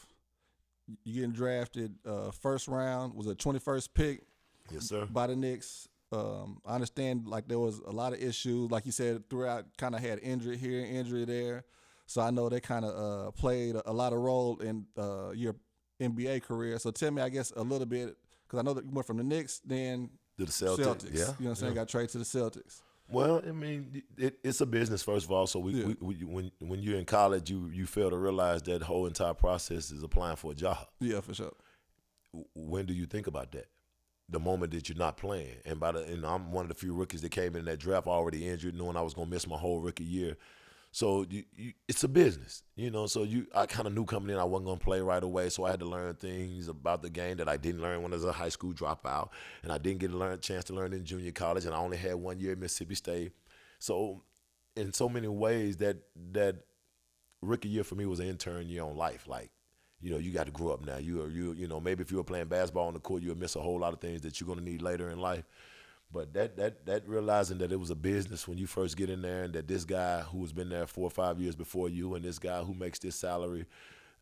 S1: You getting drafted first round, was a 21st pick.
S2: Yes, sir.
S1: By the Knicks. I understand like there was a lot of issues, like you said, throughout, kind of had injury here, injury there. So I know they kind of played a lot of role in your NBA career. So tell me, I guess, a little bit, because I know that you went from the Knicks, then
S2: to the Celtics.
S1: Yeah.
S2: You
S1: know what I'm saying? Got traded to the Celtics.
S2: Well, I mean, it's a business, first of all. So when you're in college, you fail to realize that the whole entire process is applying for a job.
S1: Yeah, for sure.
S2: When do you think about that? The moment that you're not playing. And I'm one of the few rookies that came in that draft already injured, knowing I was going to miss my whole rookie year. So it's a business, So I kind of knew coming in I wasn't going to play right away, so I had to learn things about the game that I didn't learn when I was a high school dropout, and I didn't get a chance to learn in junior college, and I only had 1 year at Mississippi State. So in so many ways, that rookie year for me was an intern year on life. Like, you got to grow up now. Maybe if you were playing basketball on the court, you would miss a whole lot of things that you're going to need later in life. But that realizing that it was a business when you first get in there, and that this guy who has been there 4 or 5 years before you, and this guy who makes this salary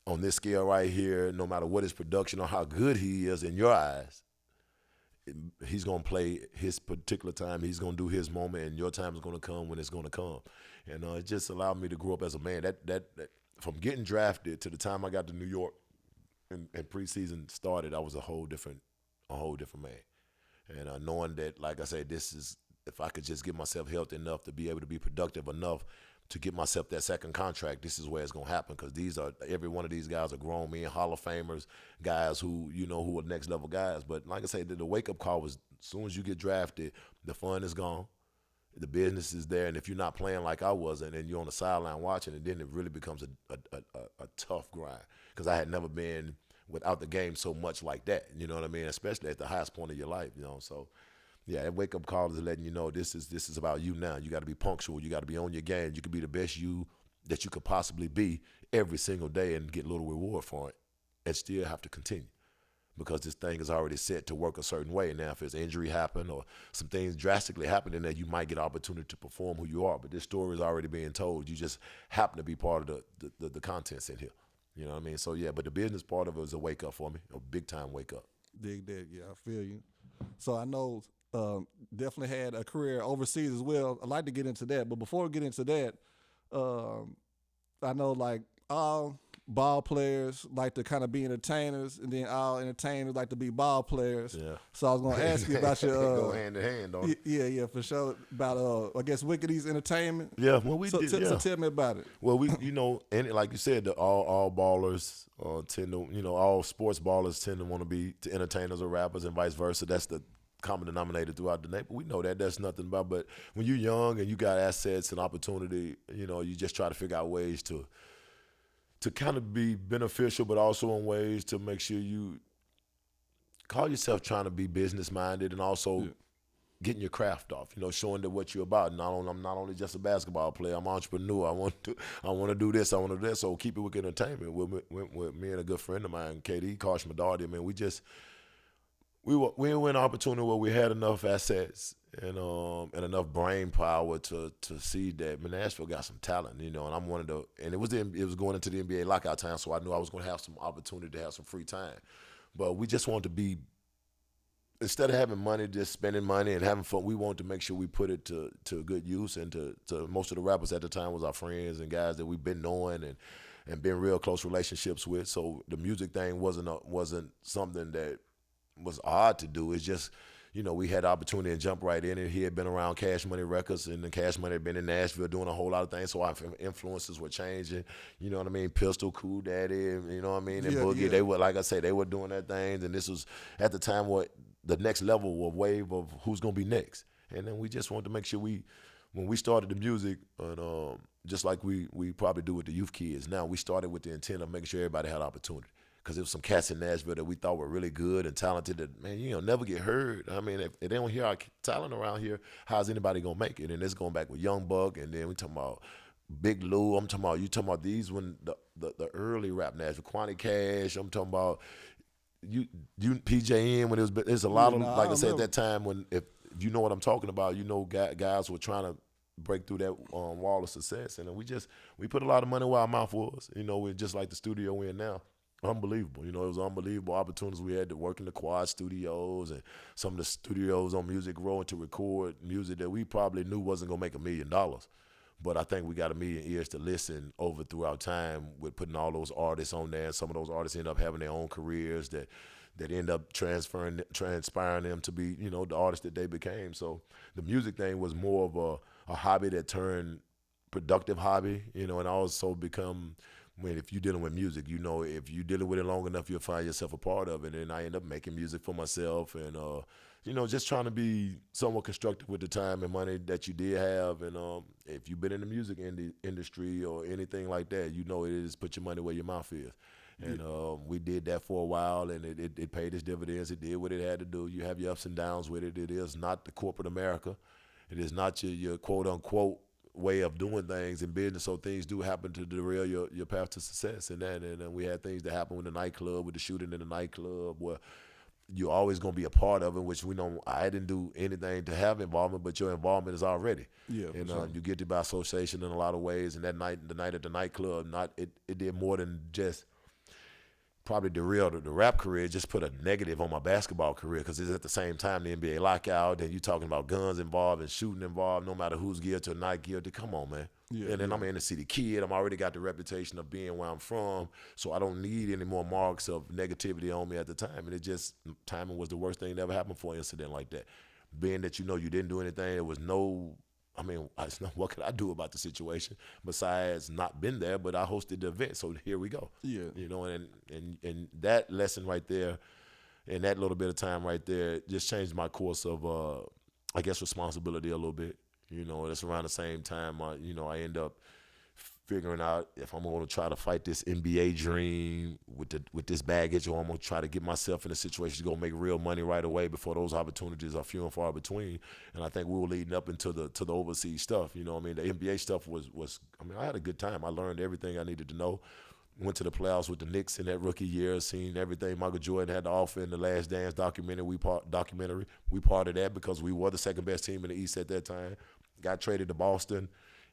S2: on this scale right here, no matter what his production or how good he is in your eyes, he's going to play his particular time. He's going to do his moment, and your time is going to come when it's going to come. And it just allowed me to grow up as a man. That from getting drafted to the time I got to New York and preseason started, I was a whole different a whole different man. And knowing that, like I said, this is, if I could just get myself healthy enough to be able to be productive enough to get myself that second contract, this is where it's gonna happen. Because every one of these guys are grown men, Hall of Famers, guys who who are next level guys. But like I say, the wake up call was, as soon as you get drafted, the fun is gone. The business is there, and if you're not playing like I was, and then you're on the sideline watching, and then it really becomes a tough grind. Because I had never been without the game so much like that. You know what I mean? Especially at the highest point of your life. So yeah, that wake up call is letting you know this is about you now. You got to be punctual. You got to be on your game. You can be the best you that you could possibly be every single day and get a little reward for it, and still have to continue. Because this thing is already set to work a certain way. Now, if there's injury happen or some things drastically happen, then you might get opportunity to perform who you are. But this story is already being told. You just happen to be part of the contents in here. You know what I mean? So, yeah, but the business part of it was a wake-up for me, a big-time wake-up.
S1: Dig that. Yeah, I feel you. So I know definitely had a career overseas as well. I'd like to get into that. But before we get into that, I know like all ball players like to kind of be entertainers, and then all entertainers like to be ball players.
S2: Yeah.
S1: So I was going to ask you about your
S2: go hand in hand, don't it?
S1: Yeah, for sure. About I guess Wicket East Entertainment.
S2: Yeah, well we did.
S1: So tell me about it.
S2: Well, we and like you said, all ballers tend to all sports ballers tend to want to be entertainers or rappers, and vice versa. That's the common denominator throughout the neighborhood. We know that that's nothing about. But when you're young and you got assets and opportunity, you just try to figure out ways to kind of be beneficial, but also in ways to make sure you call yourself trying to be business-minded and also getting your craft off, showing that what you're about. I'm not only just a basketball player, I'm an entrepreneur. I want to do this, I want to do that. So Keep It Wicket Entertainment with me and a good friend of mine, KD, Kosh Madadi, man, we were in an opportunity where we had enough assets and enough brain power to see that Nashville got some talent, and I'm one of the, and it was going into the NBA lockout time, so I knew I was going to have some opportunity to have some free time. But we just wanted to be, instead of having money, just spending money and having fun, we wanted to make sure we put it to good use, and to most of the rappers at the time was our friends and guys that we've been knowing and been real close relationships with. So the music thing wasn't something that was odd to do. It's just, we had the opportunity to jump right in, and he had been around Cash Money Records, and the Cash Money had been in Nashville doing a whole lot of things, so our influences were changing. You know what I mean? Pistol, Cool Daddy, you know what I mean? And Boogie, they were, like I say, they were doing their things, and this was, at the time, what the next level of wave of who's going to be next. And then we just wanted to make sure when we started the music, and just like we probably do with the youth kids now, we started with the intent of making sure everybody had opportunity. Because there was some cats in Nashville that we thought were really good and talented that, man, never get heard. I mean, if they don't hear our talent around here, how's anybody going to make it? And it's going back with Young Buck, and then we talking about Big Lou. I'm talking about these when the early rap Nashville, Quanti Cash. I'm talking about you PJN when there's a lot of, like I said, at that time when, if you know what I'm talking about, guys were trying to break through that wall of success. And then we put a lot of money where our mouth was. We're just like the studio we're in now. Unbelievable. It was unbelievable opportunities we had to work in the Quad Studios and some of the studios on Music Row, and to record music that we probably knew wasn't going to make $1 million. But I think we got 1 million ears to listen over throughout time with putting all those artists on there. And some of those artists end up having their own careers that end up transpiring them to be, the artists that they became. So the music thing was more of a hobby that turned productive hobby, and also become, if you're dealing with music, if you're dealing with it long enough, you'll find yourself a part of it. And I end up making music for myself, and just trying to be somewhat constructive with the time and money that you did have. And if you've been in the music industry or anything like that, it is put your money where your mouth is. And we did that for a while, and it paid its dividends. It did what it had to do. You have your ups and downs with it. It is not the corporate America. It is not your quote unquote way of doing things in business, so things do happen to derail your path to success in that. And we had things that happened with the nightclub, with the shooting in the nightclub, where you're always going to be a part of it, which we know I didn't do anything to have involvement, but your involvement is already.
S1: Yeah,
S2: and
S1: sure.
S2: You get it by association in a lot of ways. And that night, the night at the nightclub, it did more than just probably derailed the rap career, just put a negative on my basketball career because it's at the same time the NBA lockout, and you talking about guns involved and shooting involved, no matter who's guilty or not guilty. Come on, man.
S1: Yeah,
S2: and then I'm an inner city kid. I'm already got the reputation of being where I'm from, so I don't need any more marks of negativity on me at the time. And it just, timing was the worst thing that ever happened for an incident like that. Being that you didn't do anything, there was no, what could I do about the situation besides not been there? But I hosted the event, so here we go.
S1: Yeah.
S2: And that lesson right there, and that little bit of time right there, just changed my course of, I guess, responsibility a little bit. That's around the same time, I end up figuring out if I'm going to try to fight this NBA dream with this baggage, or I'm going to try to get myself in a situation to go make real money right away before those opportunities are few and far between. And I think we were leading up into the overseas stuff. The NBA stuff was I had a good time. I learned everything I needed to know. Went to the playoffs with the Knicks in that rookie year, seen everything Michael Jordan had to offer in the Last Dance documentary. We part of that because we were the second best team in the East at that time. Got traded to Boston,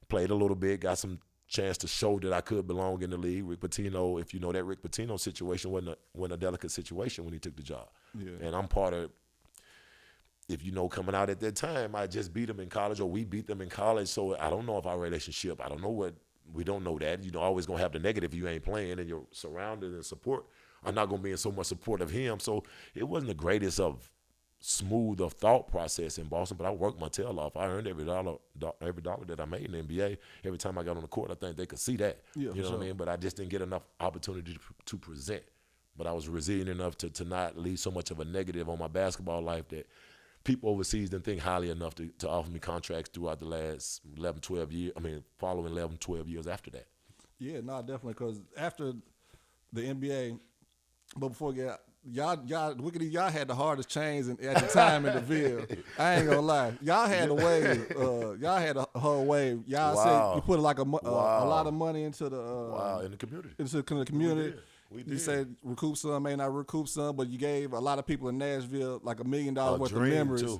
S2: played a little bit, got some chance to show that I could belong in the league. Rick Pitino, if you know that Rick Pitino situation wasn't a delicate situation when he took the job.
S1: Yeah.
S2: And I'm part of, if coming out at that time, I just beat them in college, or we beat them in college. So I don't know if our relationship, I don't know what, we don't know that. Always going to have the negative if you ain't playing, and your surroundings and support are not going to be in so much support of him. So it wasn't the greatest of smooth of thought process in Boston, but I worked my tail off. I earned every dollar that I made in the NBA. Every time I got on the court, I think they could see that.
S1: Yeah,
S2: what I mean? But I just didn't get enough opportunity to present. But I was resilient enough to not leave so much of a negative on my basketball life that people overseas didn't think highly enough to offer me contracts throughout the last 11, 12 years. Following 11, 12 years after that.
S1: Yeah, no, definitely. Because after the NBA, but before y'all had the hardest chains at the time in the Ville. I ain't gonna lie, y'all had a wave. Y'all had a whole wave. Y'all said you put like a lot of money into the
S2: in the community.
S1: Into the community.
S2: We did.
S1: You said recoup some, may not recoup some, but you gave a lot of people in Nashville like $1 million worth of memories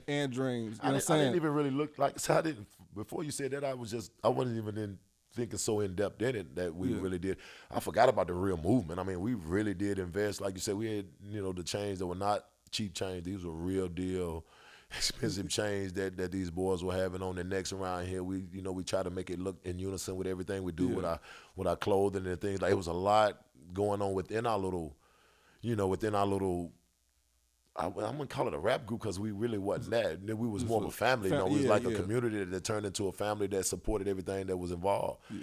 S1: and dreams. You know what I'm saying?
S2: I didn't even really look like. So I didn't. Before you said that, I wasn't even thinking so in depth in it that we really did. I forgot about the real movement. We really did invest. Like you said, we had the chains that were not cheap chains. These were real deal, expensive chains that these boys were having on their necks around here. We try to make it look in unison with everything we do with our clothing and things. Like, it was a lot going on within our little, I'm gonna call it a rap group because we really wasn't that. We was more of a family. It was like a community that turned into a family that supported everything that was involved. Yeah.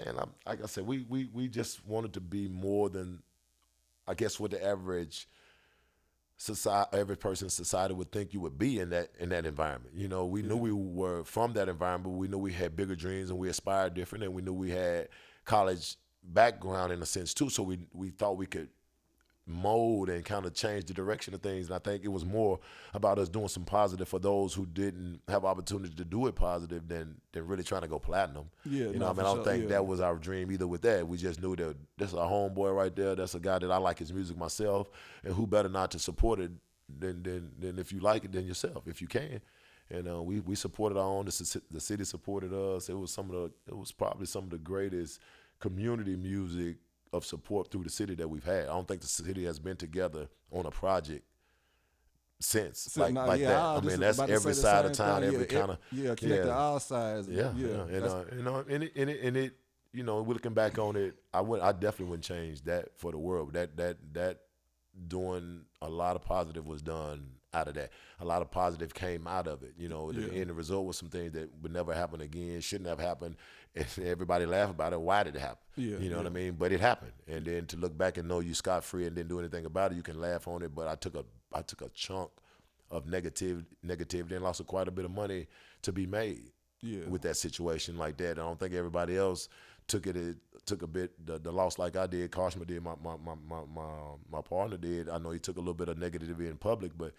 S2: And like I said, we just wanted to be more than, I guess, what the average person in society would think you would be in that environment. We knew we were from that environment, but we knew we had bigger dreams and we aspired different, and we knew we had college background in a sense too. So we thought we could mold and kind of change the direction of things. And I think it was more about us doing some positive for those who didn't have opportunity to do it positive than really trying to go platinum. Yeah, I don't think that was our dream either with that. We just knew that this is our homeboy right there. That's a guy that I like his music myself, and who better not to support it than if you like it, than yourself, if you can. And we supported our own. The city supported us. It was probably some of the greatest community music of support through the city that we've had. I don't think the city has been together on a project since that. That's every side of town, every kind of
S1: connected all sides.
S2: And looking back on it, I definitely wouldn't change that for the world. That doing a lot of positive was done out of that. A lot of positive came out of it. And the result was some things that would never happen again, shouldn't have happened. And everybody laughed about it. Why did it happen? What I mean? But it happened. And then to look back and know you scot-free and didn't do anything about it, you can laugh on it. But I took a chunk of negativity and lost quite a bit of money to be made with that situation like that. I don't think everybody else took a bit the loss like I did. Karshma did. My partner did. I know he took a little bit of negativity in public, but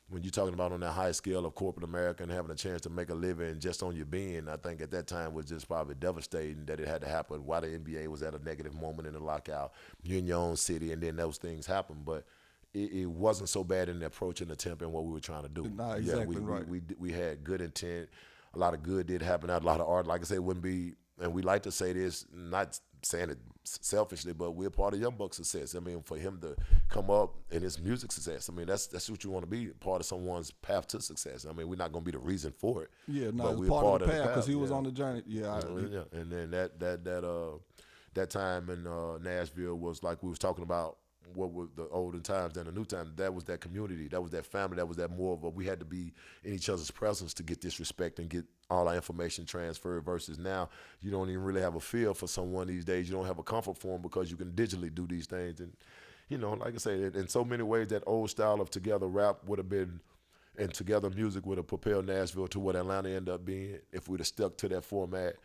S2: when you're talking about on that high scale of corporate America and having a chance to make a living just on your being, I think at that time was just probably devastating that it had to happen while the NBA was at a negative moment in the lockout. You're in your own city, and then those things happen. But it wasn't so bad in the approach and the tempo and what we were trying to do.
S1: Nah, exactly right.
S2: We had good intent. A lot of good did happen. A lot of art, like I said, wouldn't be, and we like to say this, not saying it selfishly, but we're part of Young Buck's success. I mean, for him to come up in his music success, I mean, that's what you want to be, part of someone's path to success. I mean, we're not going to be the reason for it.
S1: Yeah, no,
S2: but
S1: it's
S2: we're
S1: part of the path because he was on the journey. Yeah,
S2: yeah. And then that time in Nashville was like we was talking about what were the olden times and the new time. That was that community, that was that family, that was that more of a, we had to be in each other's presence to get this respect and get all our information transferred, versus now you don't even really have a feel for someone these days. You don't have a comfort for them because you can digitally do these things. And like I say, in so many ways that old style of together rap would have been, and together music would have propelled Nashville to what Atlanta ended up being if we'd have stuck to that format.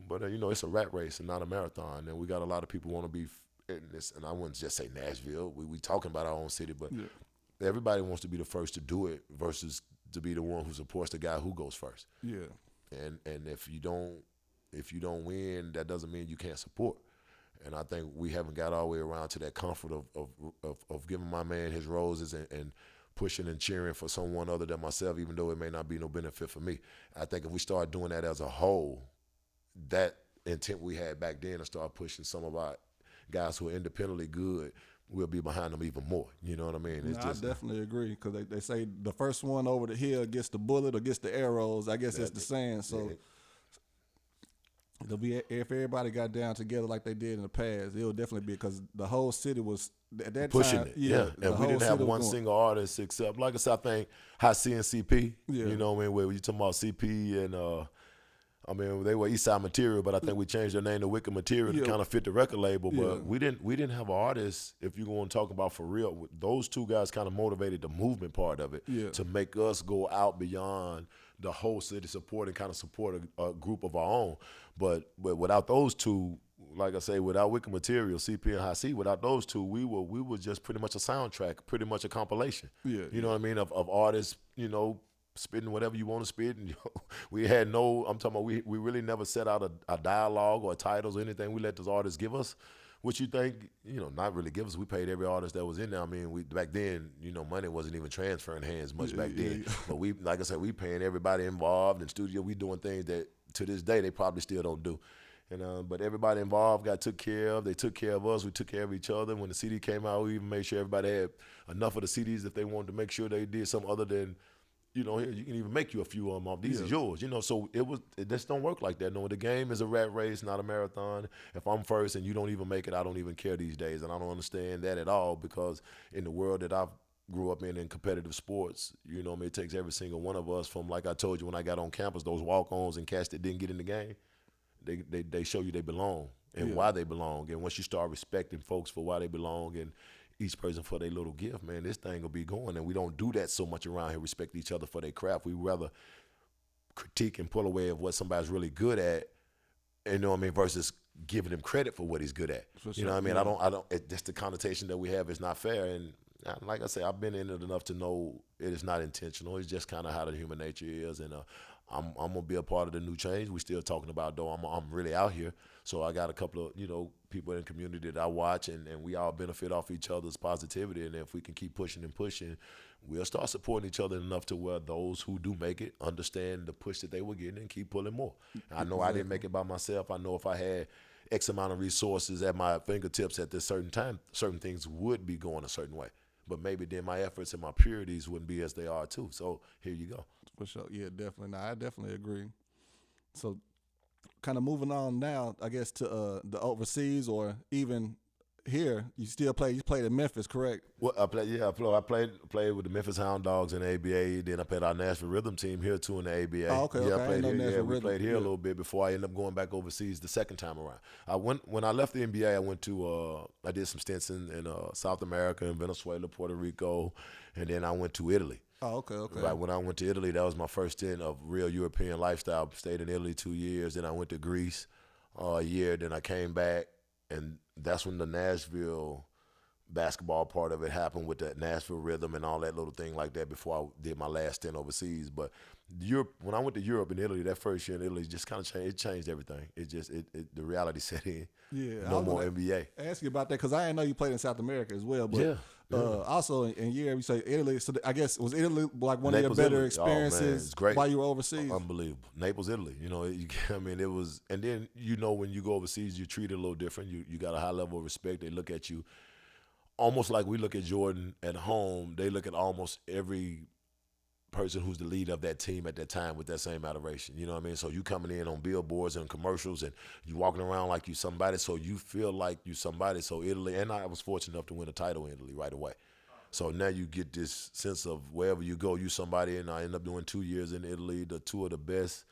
S2: But it's a rat race and not a marathon, and we got a lot of people want to be in this. And I wouldn't just say Nashville. We talking about our own city, but everybody wants to be the first to do it versus to be the one who supports the guy who goes first.
S1: Yeah.
S2: And if you don't win, that doesn't mean you can't support. And I think we haven't got all the way around to that comfort of giving my man his roses and pushing and cheering for someone other than myself, even though it may not be no benefit for me. I think if we start doing that as a whole, that intent we had back then to start pushing some of our guys who are independently good, we'll be behind them even more. You know what I mean?
S1: I definitely agree, because they say the first one over the hill gets the bullet or gets the arrows. I guess that's the saying. So it'll be, if everybody got down together like they did in the past, it'll definitely be, because the whole city was at that
S2: pushing
S1: time.
S2: It. Yeah. And we didn't have one single artist except, like I said, I think Hot C and CP.
S1: Yeah.
S2: You know what I mean? Where you talking about CP and they were Eastside Material, but I think we changed their name to Wicked Material to kind of fit the record label. But we didn't have an artist, if you're going to talk about for real. Those two guys kind of motivated the movement part of it to make us go out beyond the whole city support and kind of support a group of our own. But without those two, like I say, without Wicked Material, CP and High C, without those two, we were just pretty much a soundtrack, pretty much a compilation. You know what I mean, of artists, spitting whatever you want to spit. And we had I'm talking about, we really never set out a dialogue or titles or anything. We let those artists give us what you think, not really give us. We paid every artist that was in there. I mean, back then, money wasn't even transferring hands much back then. But we, like I said, we paying everybody involved in studio. We doing things that to this day they probably still don't do. And but everybody involved got took care of. They took care of us. We took care of each other. When the CD came out, we even made sure everybody had enough of the CDs if they wanted to make sure they did something other than, you can even make you a few of them off. These is yours, So it just don't work like that. No, the game is a rat race, not a marathon. If I'm first and you don't even make it, I don't even care these days, and I don't understand that at all, because in the world that I've grew up in competitive sports, it takes every single one of us. From, like I told you when I got on campus, those walk-ons and cats that didn't get in the game, they show you they belong and why they belong. And once you start respecting folks for why they belong and each person for their little gift, man, this thing will be going. And we don't do that so much around here, respect each other for their craft. We rather critique and pull away of what somebody's really good at, versus giving him credit for what he's good at. You know what I mean? I don't, that's the connotation that we have is not fair. And like I say, I've been in it enough to know it is not intentional. It's just kind of how the human nature is. And I'm going to be a part of the new change. We're still talking about, though, I'm really out here. So I got a couple of, people in the community that I watch, and we all benefit off each other's positivity. And if we can keep pushing and pushing, we'll start supporting each other enough to where those who do make it understand the push that they were getting and keep pulling more. I know I didn't make it by myself. I know if I had X amount of resources at my fingertips at this certain time, certain things would be going a certain way. But maybe then my efforts and my purities wouldn't be as they are too. So here you go.
S1: For sure. Yeah, definitely. No, I definitely agree. So kind of moving on now, I guess, to the overseas or even here, you played in Memphis, correct?
S2: Well, I played with the Memphis Hound Dogs in the ABA. Then I played our Nashville Rhythm team here too in the ABA.
S1: Oh, okay.
S2: Yeah, I played here.
S1: Yeah,
S2: we played here a little bit before I ended up going back overseas the second time around. When I left the NBA, I went to I did some stints in South America, in Venezuela, Puerto Rico, and then I went to Italy.
S1: Oh, okay.
S2: Right, when I went to Italy, that was my first stint of real European lifestyle. Stayed in Italy 2 years. Then I went to Greece a year. Then I came back, and that's when the Nashville basketball part of it happened with the Nashville rhythm and all that little thing like that before I did my last stint overseas. But Europe, when I went to Europe and Italy, that first year in Italy just kind of changed. It changed everything. It just the reality set in.
S1: Yeah,
S2: No more NBA.
S1: Ask you about that because I didn't know you played in South America as well. But
S2: Yeah.
S1: also in Europe, you say Italy. So I guess was Italy like one
S2: Naples,
S1: of your better
S2: Italy.
S1: experiences
S2: Oh, man, it's great.
S1: while you were overseas?
S2: Unbelievable. Naples, Italy. You know, I mean, it was. And then when you go overseas, you're treated a little different. You got a high level of respect. They look at you almost like we look at Jordan at home. They look at almost every person who's the leader of that team at that time with that same adoration. You know what I mean? So you coming in on billboards and commercials and you walking around like you somebody, so you feel like you somebody. So Italy, and I was fortunate enough to win a title in Italy right away. So now you get this sense of wherever you go, you somebody, and I end up doing 2 years in Italy, the two of the best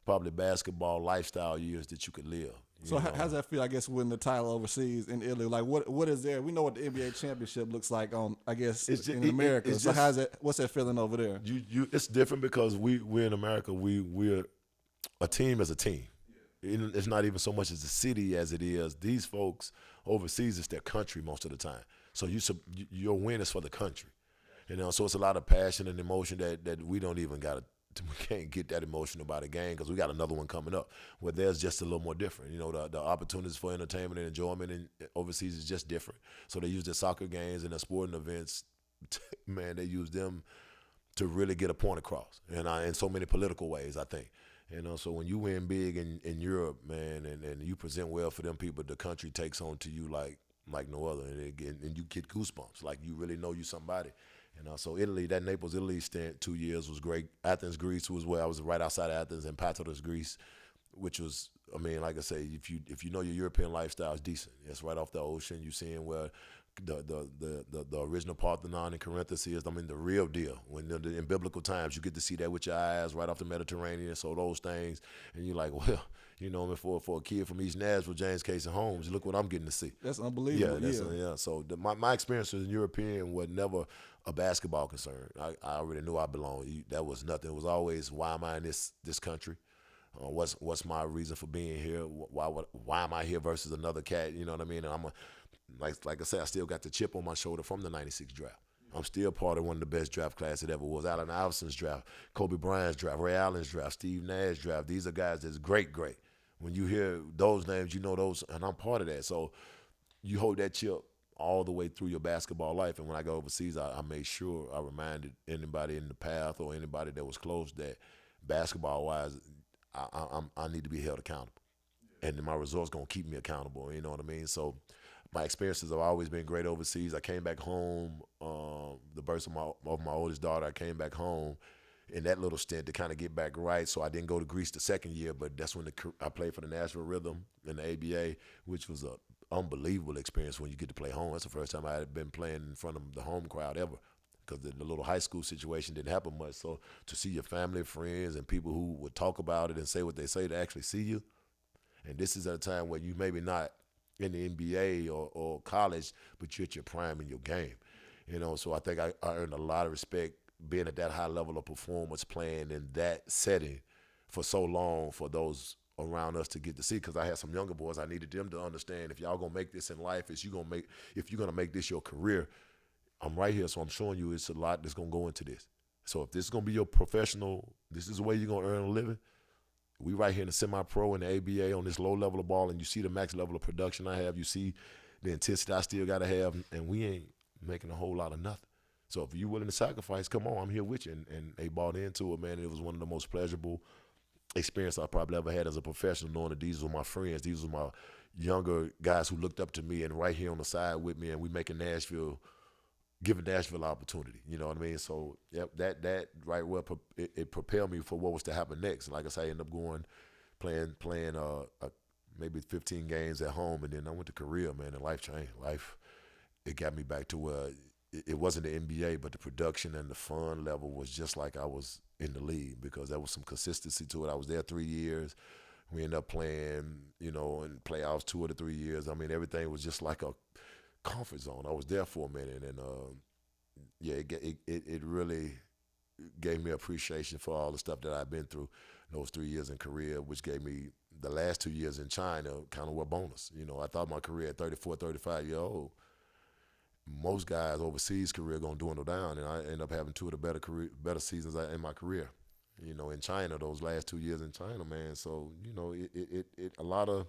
S2: probably basketball lifestyle years that you could live.
S1: So how's that feel, I guess, winning the title overseas in Italy? Like, what is there? We know what the NBA championship looks like in America. What's that feeling over there?
S2: It's different because we're in America. We're a team as a team. It's not even so much as a city as it is. These folks overseas, it's their country most of the time. So your win is for the country. So it's a lot of passion and emotion that we don't even got to. We can't get that emotional about a game because we got another one coming up where there's just a little more different. The opportunities for entertainment and enjoyment and overseas is just different. So they use their soccer games and their sporting events. Man, they use them to really get a point across, and in so many political ways, I think. So when you win big in Europe, man, and you present well for them people, the country takes on to you like no other, and you get goosebumps, like you really know you somebody. So Italy, that Naples, Italy stint 2 years was great. Athens, Greece was where I was right outside of Athens, and Patras, Greece, which was, I mean, like I say, if you know your European lifestyle is decent. It's right off the ocean. You seeing where the original Parthenon in Corinth is, I mean, the real deal. When in biblical times, you get to see that with your eyes right off the Mediterranean. So those things, and you're like, well, for a kid from East Nashville, James Casey Holmes, look what I'm getting to see.
S1: That's unbelievable.
S2: Yeah. So my experience as a European was never a basketball concern. I already knew I belonged. That was nothing. It was always, why am I in this country? What's my reason for being here? Why am I here versus another cat? You know what I mean? And I'm like I said, I still got the chip on my shoulder from the '96 draft. I'm still part of one of the best draft classes that ever was. Allen Iverson's draft, Kobe Bryant's draft, Ray Allen's draft, Steve Nash's draft. These are guys that's great. When you hear those names, you know those, and I'm part of that. So you hold that chip all the way through your basketball life. And when I go overseas, I made sure I reminded anybody in the path or anybody that was close that basketball-wise, I need to be held accountable. And my results going to keep me accountable, you know what I mean? So my experiences have always been great overseas. I came back home, the birth of my oldest daughter, I came back home in that little stint to kind of get back right. So I didn't go to Greece the second year, but that's when I played for the Nashville Rhythm in the ABA, which was an unbelievable experience when you get to play home. That's the first time I had been playing in front of the home crowd ever, because the little high school situation didn't happen much. So to see your family, friends, and people who would talk about it and say what they say to actually see you, and this is at a time where you maybe not in the NBA or college, but you're at your prime in your game. So I think I earned a lot of respect being at that high level of performance, playing in that setting for so long for those around us to get to see. Because I had some younger boys, I needed them to understand, if y'all gonna make this in life, if you're gonna make this your career, I'm right here, so I'm showing you it's a lot that's gonna go into this. So if this is gonna be your professional, this is the way you're gonna earn a living. We right here in the semi-pro and the ABA on this low level of ball, and you see the max level of production I have. You see the intensity I still got to have, and we ain't making a whole lot of nothing. So if you're willing to sacrifice, come on, I'm here with you. And they bought into it, man. It was one of the most pleasurable experiences I probably ever had as a professional, knowing that these were my friends. These were my younger guys who looked up to me and right here on the side with me, and we making Nashville, giving Nashville opportunity, you know what I mean? So that right where it propelled me for what was to happen next. Like I said, I ended up going playing maybe 15 games at home, and then I went to Korea, man, and life changed. It got me back to where it wasn't the NBA, but the production and the fun level was just like I was in the league, because there was some consistency to it. I was there 3 years. We ended up playing, in playoffs 2 of the 3 years. I mean, everything was just like a comfort zone. I was there for a minute, and it really gave me appreciation for all the stuff that I've been through those 3 years in Korea, which gave me the last 2 years in China kind of were bonus. I thought my career at 34, 35 years old, most guys overseas career gonna dwindle down, and I end up having two of the better seasons in my career. In China, those last 2 years in China, man. So a lot of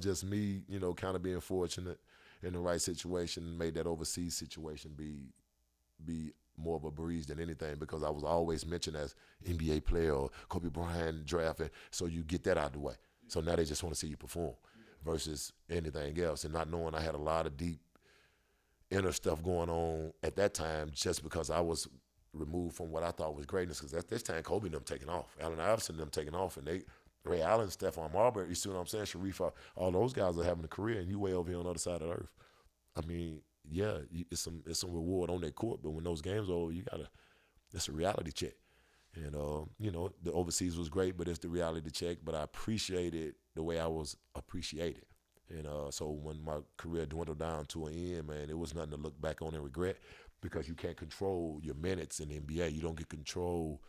S2: just me, kind of being fortunate in the right situation made that overseas situation be more of a breeze than anything, because I was always mentioned as NBA player or Kobe Bryant drafted. So you get that out of the way. So now they just want to see you perform versus anything else, and not knowing I had a lot of deep inner stuff going on at that time, just because I was removed from what I thought was greatness. Because at this time, Kobe and them taking off, Allen Iverson and them taking off, and Ray Allen, Stephon Marbury, you see what I'm saying? Sharif, all those guys are having a career, and you way over here on the other side of the earth. I mean, yeah, it's some reward on that court, but when those games are over, it's a reality check. And the overseas was great, but it's the reality check. But I appreciated the way I was appreciated. And so when my career dwindled down to an end, man, it was nothing to look back on and regret, because you can't control your minutes in the NBA. You don't get control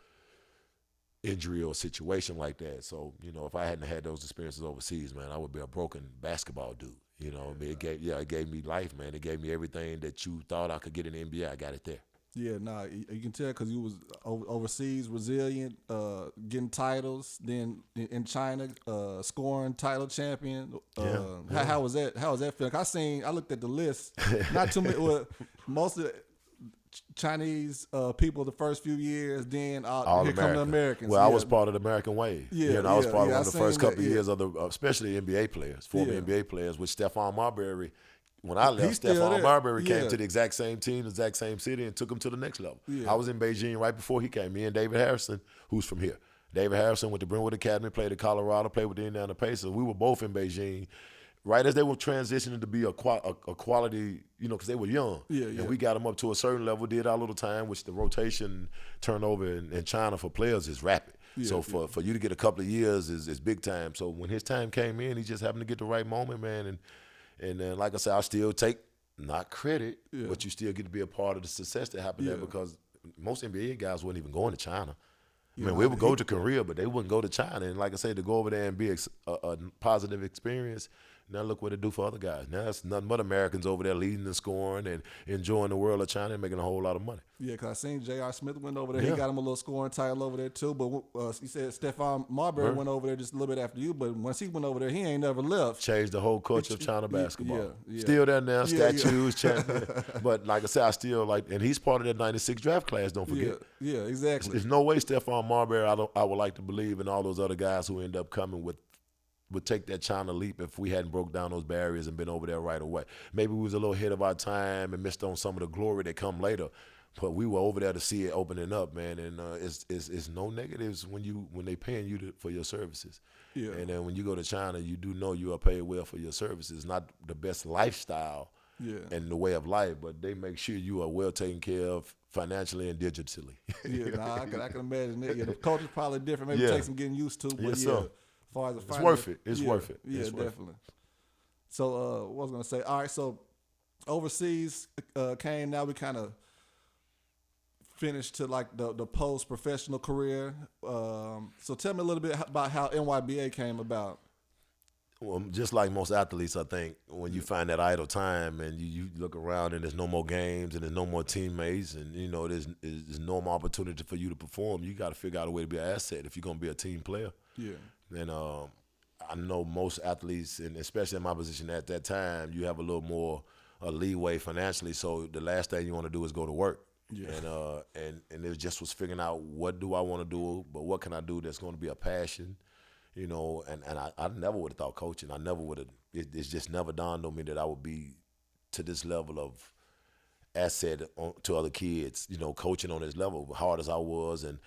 S2: injury or situation like that. So, if I hadn't had those experiences overseas, man, I would be a broken basketball dude. It gave me life, man. It gave me everything that you thought I could get in the NBA. I got it there.
S1: Yeah, you can tell because you was overseas, resilient, getting titles. Then in China, scoring title champion. How was that? How was that feeling? I looked at the list. Not too many. Well, most of the Chinese people the first few years. Then here come the Americans.
S2: Well, I was part of the American wave. I was part of one of the first couple of years of especially NBA players, former NBA players, with Stephon Marbury. When I left, Stephon Marbury came to the exact same team, the exact same city, and took him to the next level. I was in Beijing right before he came. Me and David Harrison, who's from here. David Harrison went to Brentwood Academy, played at Colorado, played with the Indiana Pacers. We were both in Beijing right as they were transitioning to be a quality, because they were young. And we got them up to a certain level, did our little time, which the rotation turnover in China for players is rapid. So for you to get a couple of years is big time. So when his time came in, he just happened to get the right moment, man. And then, like I said, I still take, not credit, but you still get to be a part of the success that happened there, because most NBA guys wasn't even going to China. I mean, we would go to Korea, but they wouldn't go to China. And like I said, to go over there and be a positive experience, now look what it do for other guys. Now it's nothing but Americans over there leading and scoring and enjoying the world of China and making a whole lot of money.
S1: Yeah, because I seen J.R. Smith went over there. He got him a little scoring title over there too. But you said Stephon Marbury went over there just a little bit after you. But once he went over there, he ain't never left.
S2: Changed the whole culture of China basketball. Still there now, statues, champion. But like I said, I still and he's part of that 96 draft class, don't forget.
S1: Yeah, exactly.
S2: There's no way Stephon Marbury, I would like to believe, and all those other guys who end up coming would take that China leap if we hadn't broke down those barriers and been over there right away. Maybe we was a little ahead of our time and missed on some of the glory that come later. But we were over there to see it opening up, man. And it's no negatives when they paying you for your services. And then when you go to China, you do know you are paid well for your services. Not the best lifestyle and the way of life, but they make sure you are well taken care of financially and digitally.
S1: I can imagine it. The culture's probably different. Maybe take some getting used to. But as far as the
S2: it's worth it. It's worth it.
S1: Yeah, definitely. So what was I going to say? All right, so overseas came. Now we kind of finished to like the post-professional career. So tell me a little bit about how NYBA came about.
S2: Well, just like most athletes, I think, when you find that idle time and you look around and there's no more games and there's no more teammates and, there's no more opportunity for you to perform, you got to figure out a way to be an asset if you're going to be a team player. And I know most athletes, and especially in my position at that time, you have a little more leeway financially. So the last thing you want to do is go to work. And it just was figuring out, what do I want to do, but what can I do that's going to be a passion, and I never would have thought coaching. I never would have. It's just never dawned on me that I would be to this level of asset to other kids, coaching on this level. Hard as I was, and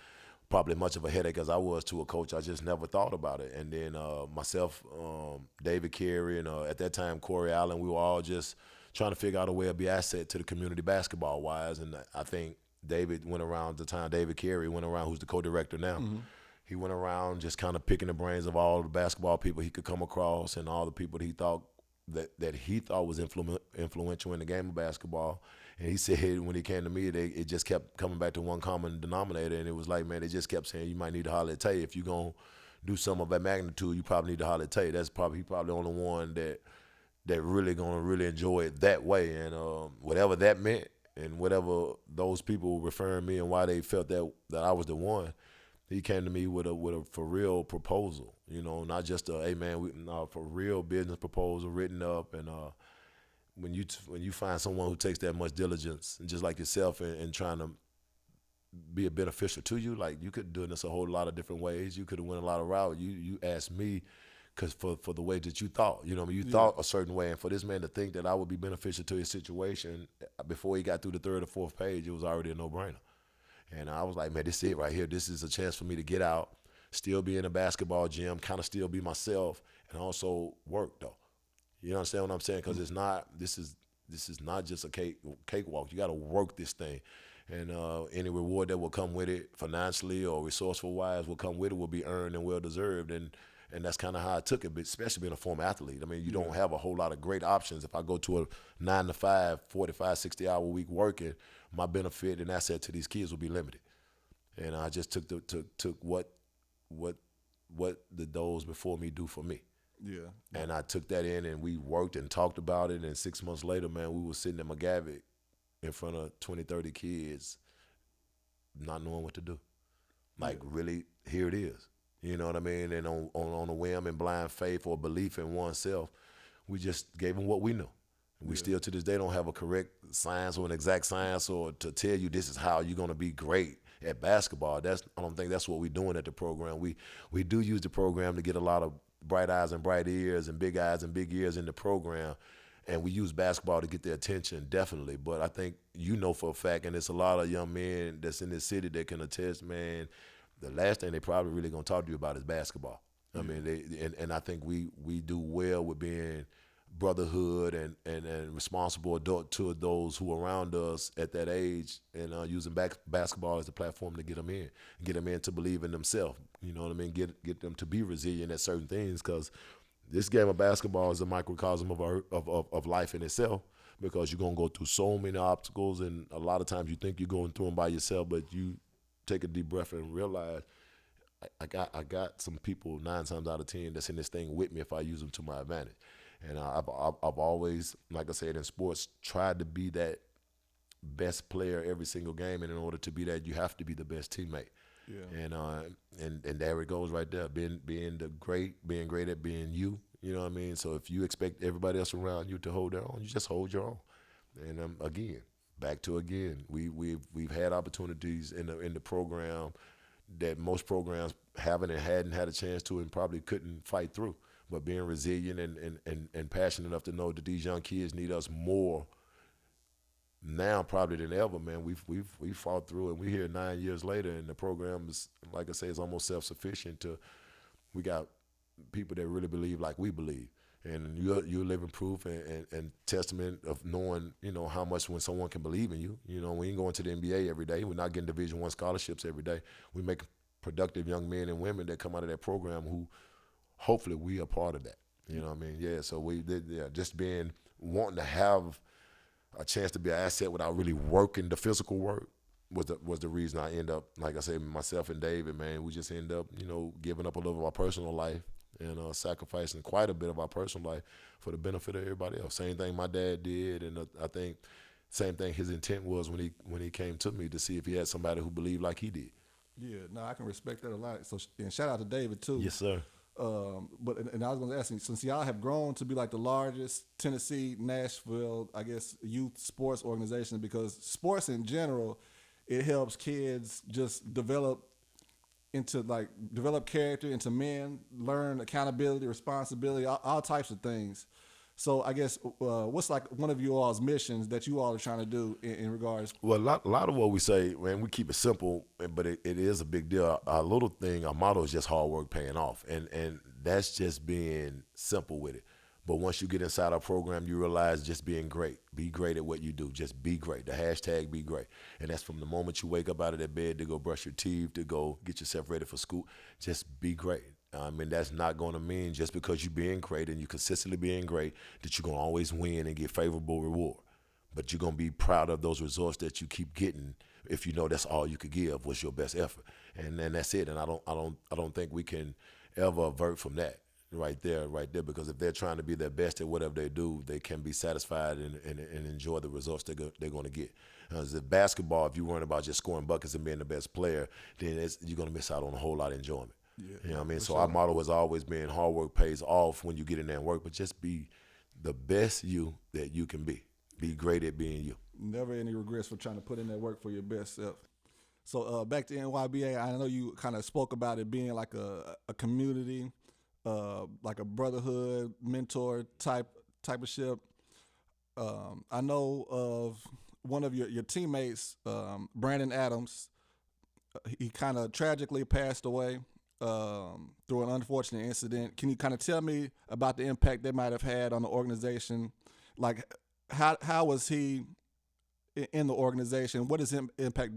S2: probably much of a headache as I was to a coach, I just never thought about it. And then myself, David Carey, and at that time Corey Allen, we were all just trying to figure out a way to be asset to the community basketball-wise. And I think David went around, the time David Carey went around, who's the co-director now. He went around just kind of picking the brains of all the basketball people he could come across and all the people that he thought that he thought was influential in the game of basketball. And he said when he came to me, it just kept coming back to one common denominator, and it was like, man, they just kept saying, you might need to holler at Tay. If you're going to do something of that magnitude, you probably need to holler at Tay. He probably the only one that that really gonna really enjoy it that way, and whatever that meant, and whatever those people referring me and why they felt that I was the one. He came to me with a for real proposal, not just a hey man, for real business proposal written up, and when you find someone who takes that much diligence, and just like yourself, and trying to be a beneficial to you, like you could do this a whole lot of different ways. You could have went a lot of routes. You asked me because for the way that you thought, you thought a certain way, and for this man to think that I would be beneficial to his situation before he got through the third or fourth page, it was already a no-brainer. And I was like, man, this is it right here. This is a chance for me to get out, still be in a basketball gym, kind of still be myself, and also work though. You understand what I'm saying? Because this is not just a cakewalk. You got to work this thing, and any reward that will come with it, financially or resourceful wise, will come with it, will be earned and well deserved. And that's kind of how I took it, but especially being a former athlete. I mean, you don't have a whole lot of great options. If I go to a 9 to 5, 45, 60-hour week working, my benefit and asset to these kids will be limited. And I just took what did those before me do for me.
S1: Yeah.
S2: And I took that in, and we worked and talked about it. And 6 months later, man, we were sitting at McGavick in front of 20, 30 kids, not knowing what to do. Like, really, here it is. You know what I mean? And on a whim and blind faith or belief in oneself, we just gave them what we knew. We still to this day don't have a correct science or an exact science or to tell you this is how you're going to be great at basketball. I don't think that's what we're doing at the program. We do use the program to get a lot of bright eyes and bright ears and big eyes and big ears in the program. And we use basketball to get their attention, definitely. But I think for a fact, and it's a lot of young men that's in this city that can attest, man, the last thing they probably really going to talk to you about is basketball. I mean, and I think we do well with being brotherhood and responsible adult to those who are around us at that age, and using basketball as a platform to get them in to believe in themselves. You know what I mean? Get them to be resilient at certain things, because this game of basketball is a microcosm of life in itself, because you're going to go through so many obstacles, and a lot of times you think you're going through them by yourself, but you take a deep breath and realize I got some people 9 times out of 10 that's in this thing with me if I use them to my advantage. And I've always, like I said, in sports, tried to be that best player every single game, and in order to be that, you have to be the best teammate. Yeah. And there it goes right there, being great at being you. You know what I mean? So if you expect everybody else around you to hold their own, you just hold your own. And we've had opportunities in the program that most programs hadn't had a chance to, and probably couldn't fight through. But being resilient and passionate enough to know that these young kids need us more now probably than ever, man. We've fought through, and we're here 9 years later, and the program is, like I say, is almost self-sufficient. We got people that really believe like we believe. And you're living proof and testament of knowing, how much when someone can believe in you. We ain't going to the NBA every day. We're not getting Division I scholarships every day. We make productive young men and women that come out of that program who hopefully we are part of that. You know what I mean? Yeah, so just wanting to have a chance to be an asset without really working the physical work was the reason I end up, like I said, myself and David, man, we just end up, giving up a little of our personal life and sacrificing quite a bit of our personal life for the benefit of everybody else. Same thing my dad did, and I think same thing his intent was when he came to me, to see if he had somebody who believed like he did.
S1: Yeah, no, I can respect that a lot. So, and shout out to David too.
S2: Yes, sir.
S1: But I was going to ask you, since y'all have grown to be like the largest Tennessee, Nashville, I guess, youth sports organization, because sports in general, it helps kids just develop character into men, learn accountability, responsibility, all types of things. So I guess what's like one of you all's missions that you all are trying to do in regards?
S2: Well, a lot of what we say, man, we keep it simple, but it is a big deal. Our little thing, our motto is just hard work paying off, and that's just being simple with it. But once you get inside our program, you realize just being great. Be great at what you do. Just be great. The hashtag be great. And that's from the moment you wake up out of that bed to go brush your teeth, to go get yourself ready for school. Just be great. I mean, that's not going to mean just because you're being great and you're consistently being great that you're going to always win and get favorable reward. But you're going to be proud of those results that you keep getting if you know that's all you could give was your best effort. And then that's it. And I don't think we can ever avert from that. right there. Because if they're trying to be their best at whatever they do, they can be satisfied and enjoy the results they're going to get. As if basketball, if you're worrying about just scoring buckets and being the best player, then you're going to miss out on a whole lot of enjoyment.
S1: Yeah,
S2: you know what I mean? So
S1: sure.
S2: our motto has always been hard work pays off when you get in there and work, but just be the best you that you can be. Be great at being you.
S1: Never any regrets for trying to put in that work for your best self. So back to NYBA, I know you kind of spoke about it being like a community, like a brotherhood, mentor type of ship. I know of one of your teammates, Brandon Adams. He kind of tragically passed away through an unfortunate incident. Can you kind of tell me about the impact that might have had on the organization? Like, how was he in the organization? What is his impact?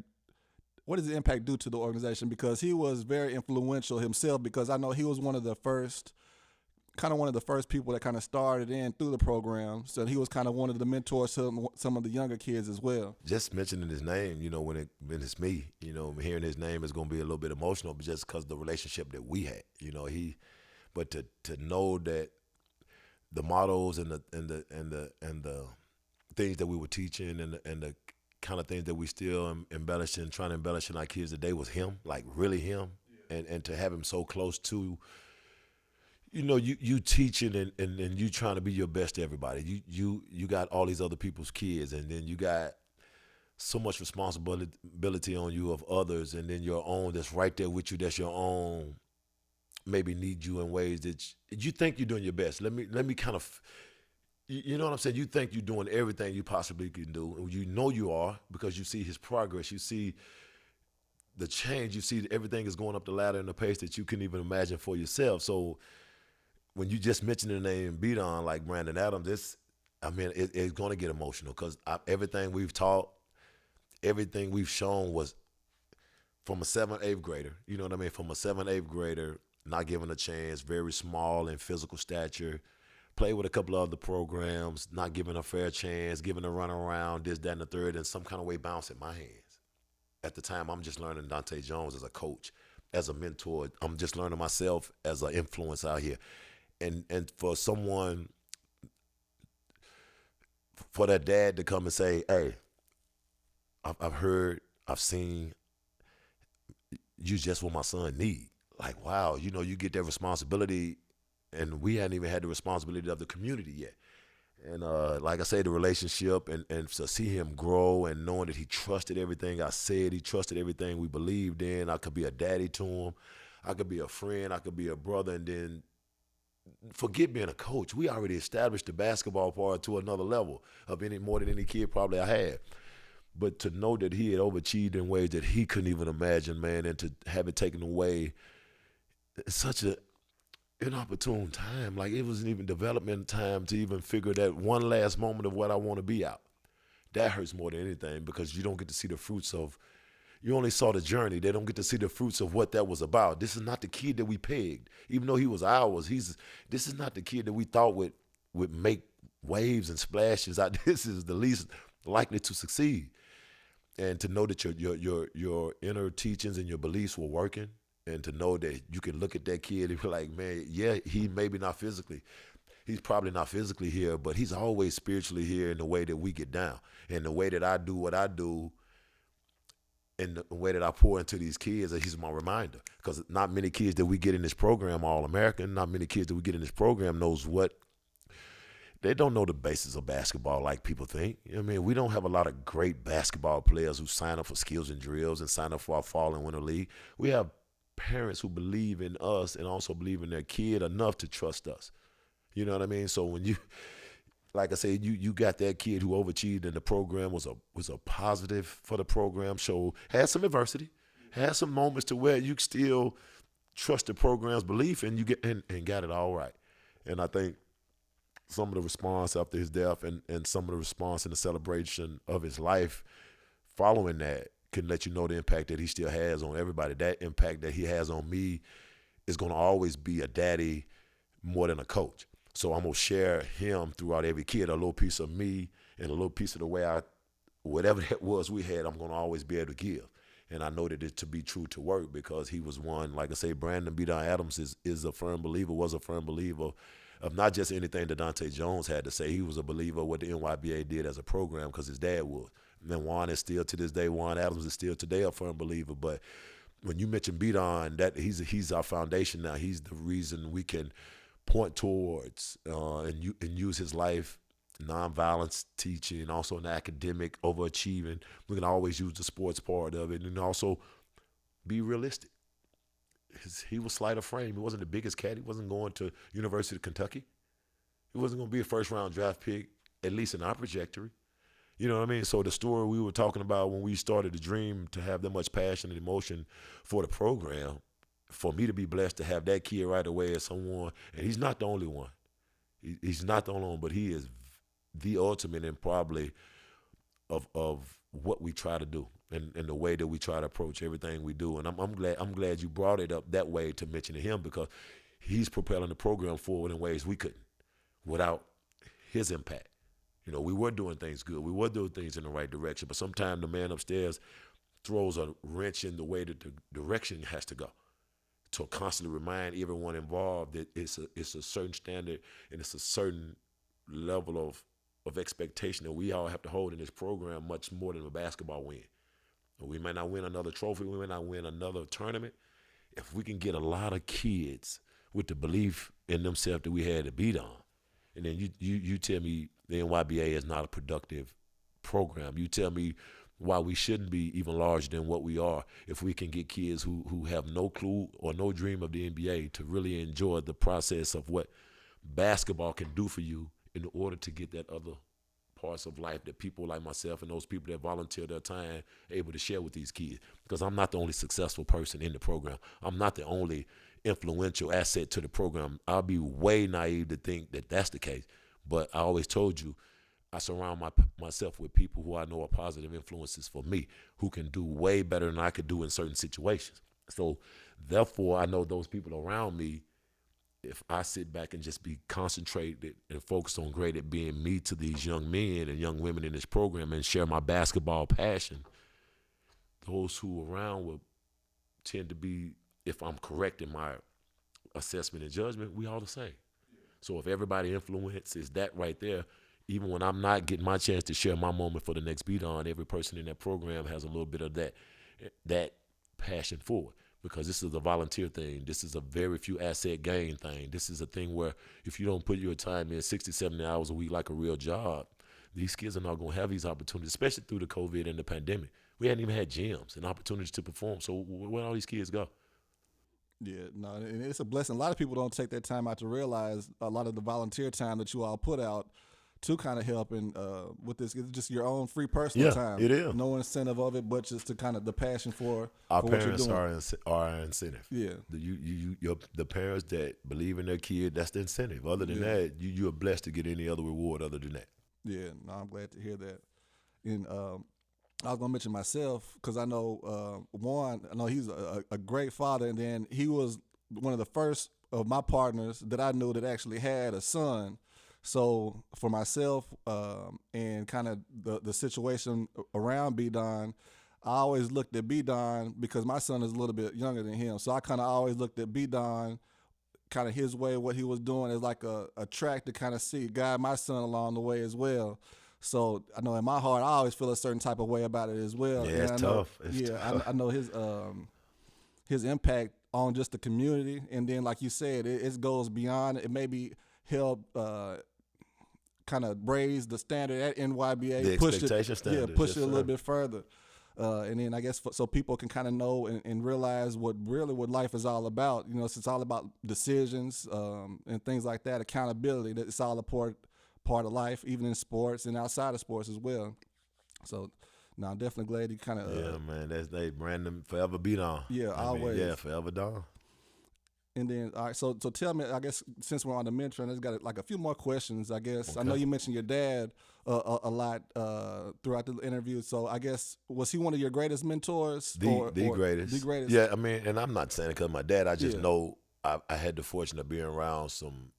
S1: What does the impact do to the organization? Because he was very influential himself. Because I know he was one of the first people that kind of started in through the program. So he was kind of one of the mentors to some of the younger kids as well.
S2: Just mentioning his name, when it's me, hearing his name is going to be a little bit emotional, but just because the relationship that we had, but to know that the mottos and the things that we were teaching and the kind of things that we still trying to embellish in our kids today was him, like really him, and to have him so close to. You teaching and you trying to be your best to everybody. You got all these other people's kids, and then you got so much responsibility on you of others, and then your own that's right there with you. That's your own. Maybe need you in ways that you think you're doing your best. Let me kind of, you know what I'm saying. You think you're doing everything you possibly can do, and you are because you see his progress. You see the change. You see everything is going up the ladder in a pace that you couldn't even imagine for yourself. So. When you just mentioned the name beat on like Brandon Adams, it's going to get emotional because everything we've taught, everything we've shown was from a 7th, 8th grader. You know what I mean? From a 7th, 8th grader, not given a chance, very small in physical stature, played with a couple of other programs, not given a fair chance, given a run around, this, that, and the third, and some kind of way bounce in my hands. At the time, I'm just learning Dontae Jones as a coach, as a mentor. I'm just learning myself as an influence out here. And for someone, for that dad to come and say, hey, I've heard, I've seen, you just what my son need. Like, wow, you get that responsibility, and we hadn't even had the responsibility of the community yet. And like I say, the relationship and to see him grow and knowing that he trusted everything I said, he trusted everything we believed in. I could be a daddy to him. I could be a friend. I could be a brother. And then forget being a coach. We already established the basketball part to another level of more than any kid probably I had. But to know that he had overachieved in ways that he couldn't even imagine, man, and to have it taken away, it's such an inopportune time. Like, it wasn't even development time to even figure that one last moment of what I want to be out. That hurts more than anything because you don't get to see the fruits of, you only saw the journey. They don't get to see the fruits of what that was about. This is not the kid that we pegged. Even though he was ours, this is not the kid that we thought would make waves and splashes out. This is the least likely to succeed. And to know that your inner teachings and your beliefs were working, and to know that you can look at that kid and be like, man, yeah, he maybe not physically. He's probably not physically here, but he's always spiritually here in the way that we get down. And the way that I do what I do, and the way that I pour into these kids, he's my reminder. Because not many kids that we get in this program are All-American. Not many kids that we get in this program they don't know the basics of basketball like people think. I mean, we don't have a lot of great basketball players who sign up for skills and drills and sign up for our fall and winter league. We have parents who believe in us and also believe in their kid enough to trust us. You know what I mean? So when you, like I said, you got that kid who overachieved and the program was a positive for the program. So had some adversity, had some moments to where you still trust the program's belief and you get and got it all right. And I think some of the response after his death and some of the response in the celebration of his life following that can let you know the impact that he still has on everybody. That impact that he has on me is going to always be a daddy more than a coach. So I'm going to share him throughout every kid, a little piece of me and a little piece of the way whatever that was we had, I'm going to always be able to give. And I noted it to be true to work because he was one, like I say, Brandon B-Don Adams was a firm believer of not just anything that Dontae Jones had to say. He was a believer of what the NYBA did as a program because his dad was. And Juan is still to this day, Juan Adams is still today a firm believer. But when you mention B-Don, that he's our foundation now. He's the reason we can point towards and use his life, nonviolence teaching, also an academic, overachieving. We can always use the sports part of it, and also be realistic. He was slight of frame. He wasn't the biggest cat. He wasn't going to University of Kentucky. He wasn't going to be a first-round draft pick, at least in our trajectory. You know what I mean? So the story we were talking about when we started the dream to have that much passion and emotion for the program, for me to be blessed to have that kid right away as someone, and he's not the only one. He's not the only one, but he is the ultimate and probably of what we try to do and the way that we try to approach everything we do. And I'm glad you brought it up that way to mention to him, because he's propelling the program forward in ways we couldn't without his impact. You know, we were doing things good. We were doing things in the right direction, but sometimes the man upstairs throws a wrench in the way that the direction has to go. To constantly remind everyone involved that it's a certain standard and it's a certain level of expectation that we all have to hold in this program, much more than a basketball win. We may not win another trophy, we may not win another tournament. If we can get a lot of kids with the belief in themselves that we had to beat on, and then you tell me the NYBA is not a productive program. You tell me why we shouldn't be even larger than what we are if we can get kids who have no clue or no dream of the NBA to really enjoy the process of what basketball can do for you in order to get that other parts of life that people like myself and those people that volunteer their time able to share with these kids. Because I'm not the only successful person in the program. I'm not the only influential asset to the program. I'll be way naive to think that that's the case. But I always told you, I surround myself with people who I know are positive influences for me, who can do way better than I could do in certain situations. So therefore, I know those people around me, if I sit back and just be concentrated and focused on great at being me to these young men and young women in this program and share my basketball passion, those who are around will tend to be, if I'm correct in my assessment and judgment, we all the same. So if everybody influences that right there, even when I'm not getting my chance to share my moment for the next beat on, every person in that program has a little bit of that passion for it. Because this is a volunteer thing. This is a very few asset gain thing. This is a thing where if you don't put your time in 60, 70 hours a week like a real job, these kids are not going to have these opportunities, especially through the COVID and the pandemic. We hadn't even had gyms and opportunities to perform. So where all these kids go?
S1: Yeah, no, and it's a blessing. A lot of people don't take that time out to realize a lot of the volunteer time that you all put out to kind of help and with this. It's just your own free personal time.
S2: It is.
S1: No incentive of it, but just to kind of the passion for
S2: our
S1: for
S2: parents
S1: what you're doing.
S2: are our incentive.
S1: Yeah.
S2: The parents that believe in their kid, that's the incentive. Other than that, you're blessed to get any other reward other than that.
S1: Yeah, no, I'm glad to hear that. And I was gonna mention myself because I know Juan. I know he's a great father, and then he was one of the first of my partners that I knew that actually had a son. So for myself and kind of the situation around B-Don, I always looked at B-Don because my son is a little bit younger than him. So I kind of always looked at B-Don, kind of his way, what he was doing as like a track to kind of guide my son along the way as well. So I know in my heart, I always feel a certain type of way about it as well.
S2: Yeah, it's tough.
S1: I know his impact on just the community. And then like you said, it goes beyond. It maybe help kind of raise the standard at NYBA,
S2: the expectation standard,
S1: push it a little bit further, and then I guess so people can kind of know and realize what life is all about. You know, it's all about decisions and things like that, accountability. That it's all a part of life, even in sports and outside of sports as well. So, no, I'm definitely glad you kind of
S2: yeah, man. That's Brandon forever beat on.
S1: Yeah, always.
S2: Yeah, forever done.
S1: And then, all right, so tell me, I guess since we're on the mentoring, I've got like a few more questions, I guess. Okay. I know you mentioned your dad a lot throughout the interview. So I guess, was he one of your greatest mentors?
S2: The greatest.
S1: The greatest?
S2: Yeah, I mean, and I'm not saying it because my dad, I just know I had the fortune of being around some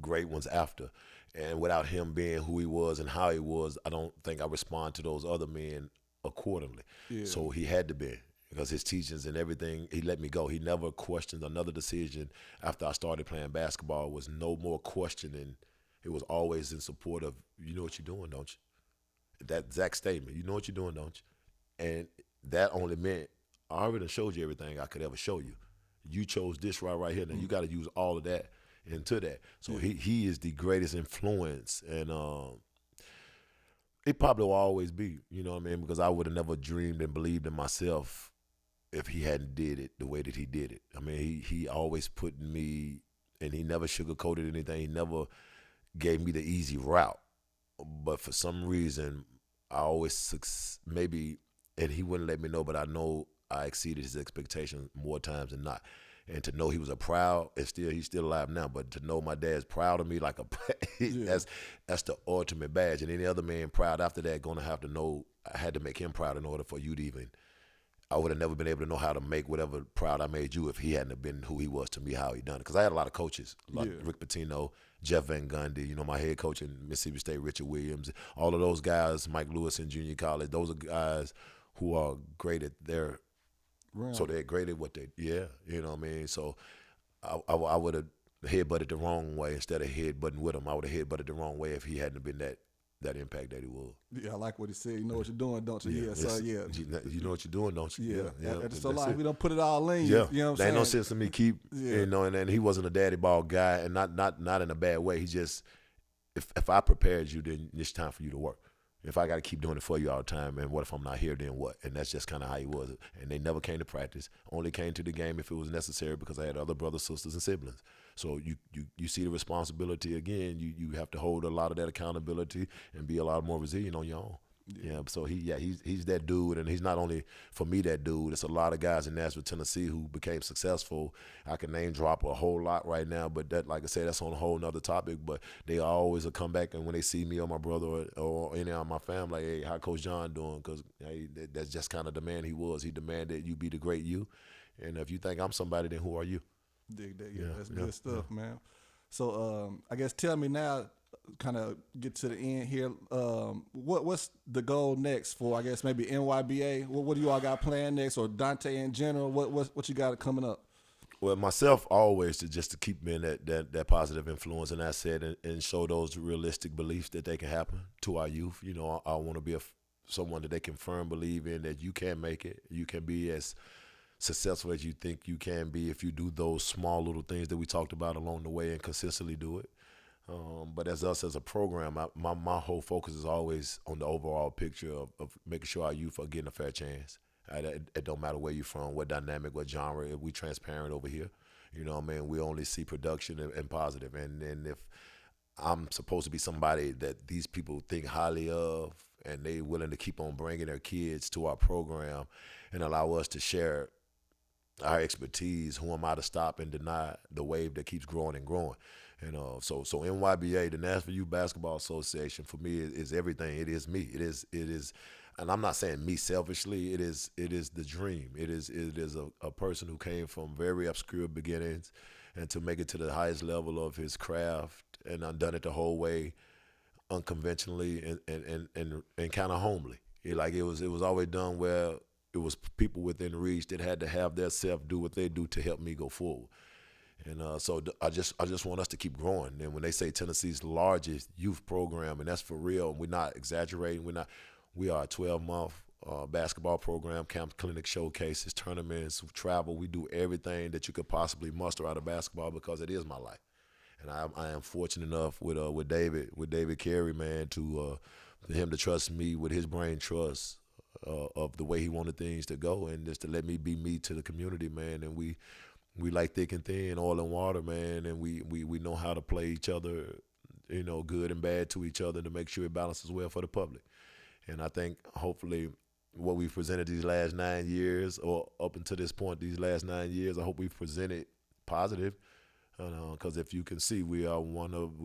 S2: great ones after. And without him being who he was and how he was, I don't think I respond to those other men accordingly.
S1: Yeah.
S2: So he had to be, because his teachings and everything, he let me go. He never questioned another decision after I started playing basketball. It was no more questioning. It was always in support of, you know what you're doing, don't you? That exact statement, you know what you're doing, don't you? And that only meant I already showed you everything I could ever show you. You chose this right here. Now you got to use all of that into that. So he is the greatest influence, and it probably will always be, you know what I mean? Because I would have never dreamed and believed in myself if he hadn't did it the way that he did it. I mean, he always put me, and he never sugarcoated anything. He never gave me the easy route. But for some reason, I always maybe, and he wouldn't let me know, but I know I exceeded his expectations more times than not. And to know he was he's still alive now, but to know my dad's proud of me like that's the ultimate badge. And any other man proud after that gonna have to know I had to make him proud in order for you to even. I would have never been able to know how to make whatever proud I made you if he hadn't have been who he was to me, how he done it. Because I had a lot of coaches, like Rick Pitino, Jeff Van Gundy, my head coach in Mississippi State, Richard Williams, all of those guys, Mike Lewis in junior college. Those are guys who are great at their. Right. So they're great at what they, you know what I mean? So I would have headbutted the wrong way instead of headbutting with him. I would have headbutted the wrong way if he hadn't been that impact that he was.
S1: Yeah, I like what he said. You know what you're doing, don't you?
S2: You know what you're doing, don't you?
S1: It's so like we don't put it all in you.
S2: Yeah.
S1: You know what I'm
S2: saying?
S1: Ain't
S2: no sense to me keep, and he wasn't a daddy ball guy, and not in a bad way. He just, if I prepared you, then it's time for you to work. If I got to keep doing it for you all the time, and what if I'm not here, then what? And that's just kind of how he was. And they never came to practice, only came to the game if it was necessary because I had other brothers, sisters, and siblings. So you see the responsibility again. You have to hold a lot of that accountability and be a lot more resilient on your own. Yeah. So he's that dude, and he's not only for me that dude. It's a lot of guys in Nashville, Tennessee who became successful. I can name drop a whole lot right now, but that, like I said, that's on a whole nother topic. But they always will come back, and when they see me or my brother or any of my family, like, hey, how Coach John doing? Because that's just kind of the man he was. He demanded you be the great you, and if you think I'm somebody, then who are you?
S1: Dig that. Yeah, that's good stuff, man. So I guess tell me now, kind of get to the end here. What's the goal next for, I guess, maybe NYBA? What do you all got planned next, or Dontae in general? What you got coming up?
S2: Well, myself always to keep being that positive influence and asset, and show those realistic beliefs that they can happen to our youth. I want to be someone that they can firm believe in, that you can make it. You can be as successful as you think you can be if you do those small little things that we talked about along the way and consistently do it. But as a program, my whole focus is always on the overall picture of making sure our youth are getting a fair chance. It don't matter where you're from, what dynamic, what genre. If we transparent over here, you know what I mean? We only see production and positive. And if I'm supposed to be somebody that these people think highly of, and they willing to keep on bringing their kids to our program and allow us to share our expertise, who am I to stop and deny the wave that keeps growing and growing? So NYBA, the Nashville Youth Basketball Association, for me is everything. It is me. It is, and I'm not saying me selfishly. It is the dream. It is a person who came from very obscure beginnings, and to make it to the highest level of his craft, and I've done it the whole way, unconventionally and kind of homely. It was always done where it was people within reach that had to have their self do what they do to help me go forward. And so I just want us to keep growing. And when they say Tennessee's largest youth program, and that's for real, we're not exaggerating. We are a 12-month basketball program, camp, clinic, showcases, tournaments, travel. We do everything that you could possibly muster out of basketball because it is my life. And I am fortunate enough with David Carey, man, for him to trust me with his brain trust of the way he wanted things to go, and just to let me be me to the community, man. And we like thick and thin, oil and water, man, and we know how to play each other, good and bad to each other to make sure it balances well for the public. And I think hopefully what we've presented these last 9 years, or up until this point, these last 9 years, I hope we've presented positive. Because if you can see, we're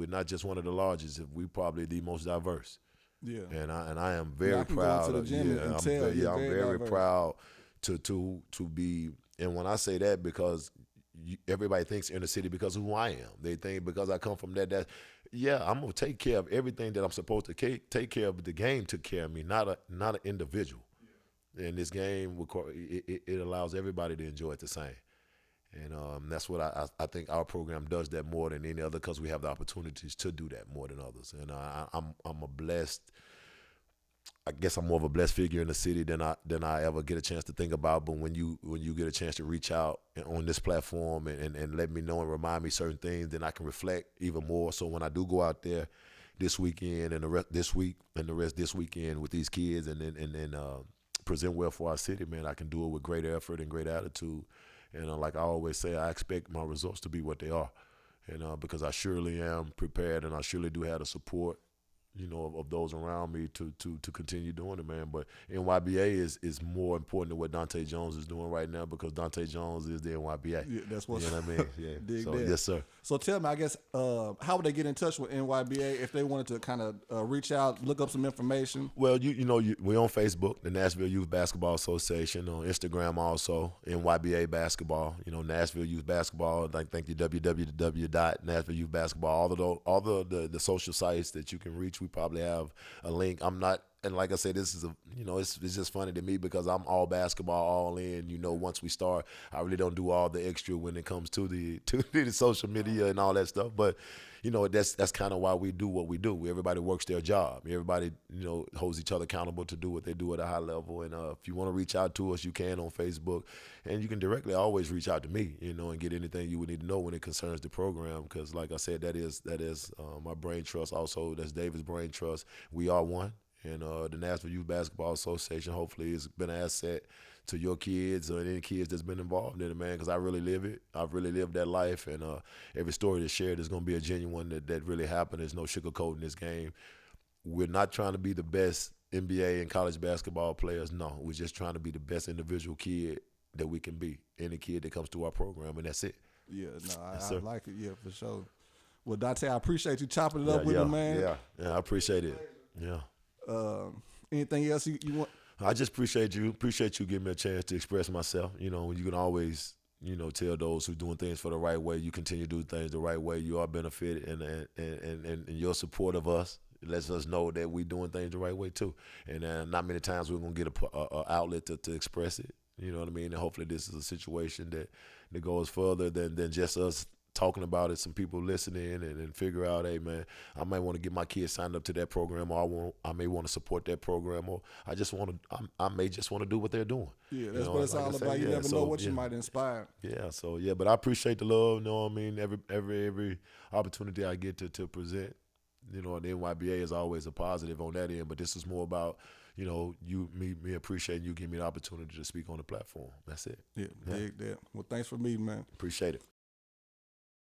S2: not just one of the largest, we're probably the most diverse. Yeah. And I am very proud. I'm very proud to be. And when I say that, because everybody thinks inner city because of who I am. They think because I come from that I'm gonna take care of everything that I'm supposed to take care of. But the game took care of me, not an individual. And this game, it allows everybody to enjoy it the same. And that's what I think our program does that more than any other, because we have the opportunities to do that more than others. And I'm a blessed. I guess I'm more of a blessed figure in the city than I ever get a chance to think about. But when you get a chance to reach out on this platform and let me know and remind me certain things, then I can reflect even more. So when I do go out there this weekend and the rest this week and the rest this weekend with these kids and present well for our city, man, I can do it with great effort and great attitude. And like I always say, I expect my results to be what they are, and because I surely am prepared, and I surely do have the support, of those around me to continue doing it, man. But NYBA is more important than what Dontae Jones is doing right now, because Dontae Jones is the NYBA.
S1: Yeah, that's what
S2: I mean. Yeah.
S1: Dig
S2: So
S1: that.
S2: yes, sir.
S1: So tell me, I guess, how would they get in touch with NYBA if they wanted to kind of reach out, look up some information?
S2: Well, we're on Facebook, the Nashville Youth Basketball Association, on Instagram also, NYBA Basketball, Nashville Youth Basketball. Thank you, www.nashvilleyouthbasketball. All the social sites that you can reach, we probably have a link. I'm not, and like I said, this is it's just funny to me because I'm all basketball, all in. Once we start, I really don't do all the extra when it comes to the social media and all that stuff. But that's kind of why we do what we do. Everybody works their job. Everybody holds each other accountable to do what they do at a high level. And if you want to reach out to us, you can on Facebook, and you can directly always reach out to me, and get anything you would need to know when it concerns the program. Because like I said, that is my brain trust. Also, that's David's brain trust. We are one. And the Nashville Youth Basketball Association hopefully has been an asset to your kids or any kids that's been involved in it, man, because I really live it. I've really lived that life, and every story that's shared is going to be a genuine that really happened. There's no sugarcoating this game. We're not trying to be the best NBA and college basketball players. No, we're just trying to be the best individual kid that we can be, any kid that comes through our program, and that's it.
S1: Yeah, no,
S2: Yes,
S1: I
S2: sir.
S1: like it, yeah, for sure. Well, Dontae, I appreciate you chopping it up with
S2: yeah,
S1: me, man.
S2: Yeah, I appreciate it. Yeah.
S1: Anything else you want?
S2: I just appreciate you giving me a chance to express myself. You can always, tell those who are doing things for the right way, you continue to do things the right way. You are benefited, and your support of us lets us know that we're doing things the right way too. And not many times we're going to get a outlet to express it. You know what I mean? And hopefully this is a situation that goes further than just us talking about it, some people listening and figure out, hey man, I might want to get my kids signed up to that program, or I may want to support that program, or I may just want to do what they're doing.
S1: Yeah, that's what it's all about. You never know what you might inspire.
S2: Yeah, so but I appreciate the love. You know what I mean? Every opportunity I get to present, the NYBA is always a positive on that end. But this is more about me appreciating you giving me the opportunity to speak on the platform. That's it.
S1: Yeah, dig that. Well, thanks for meeting, man.
S2: Appreciate it.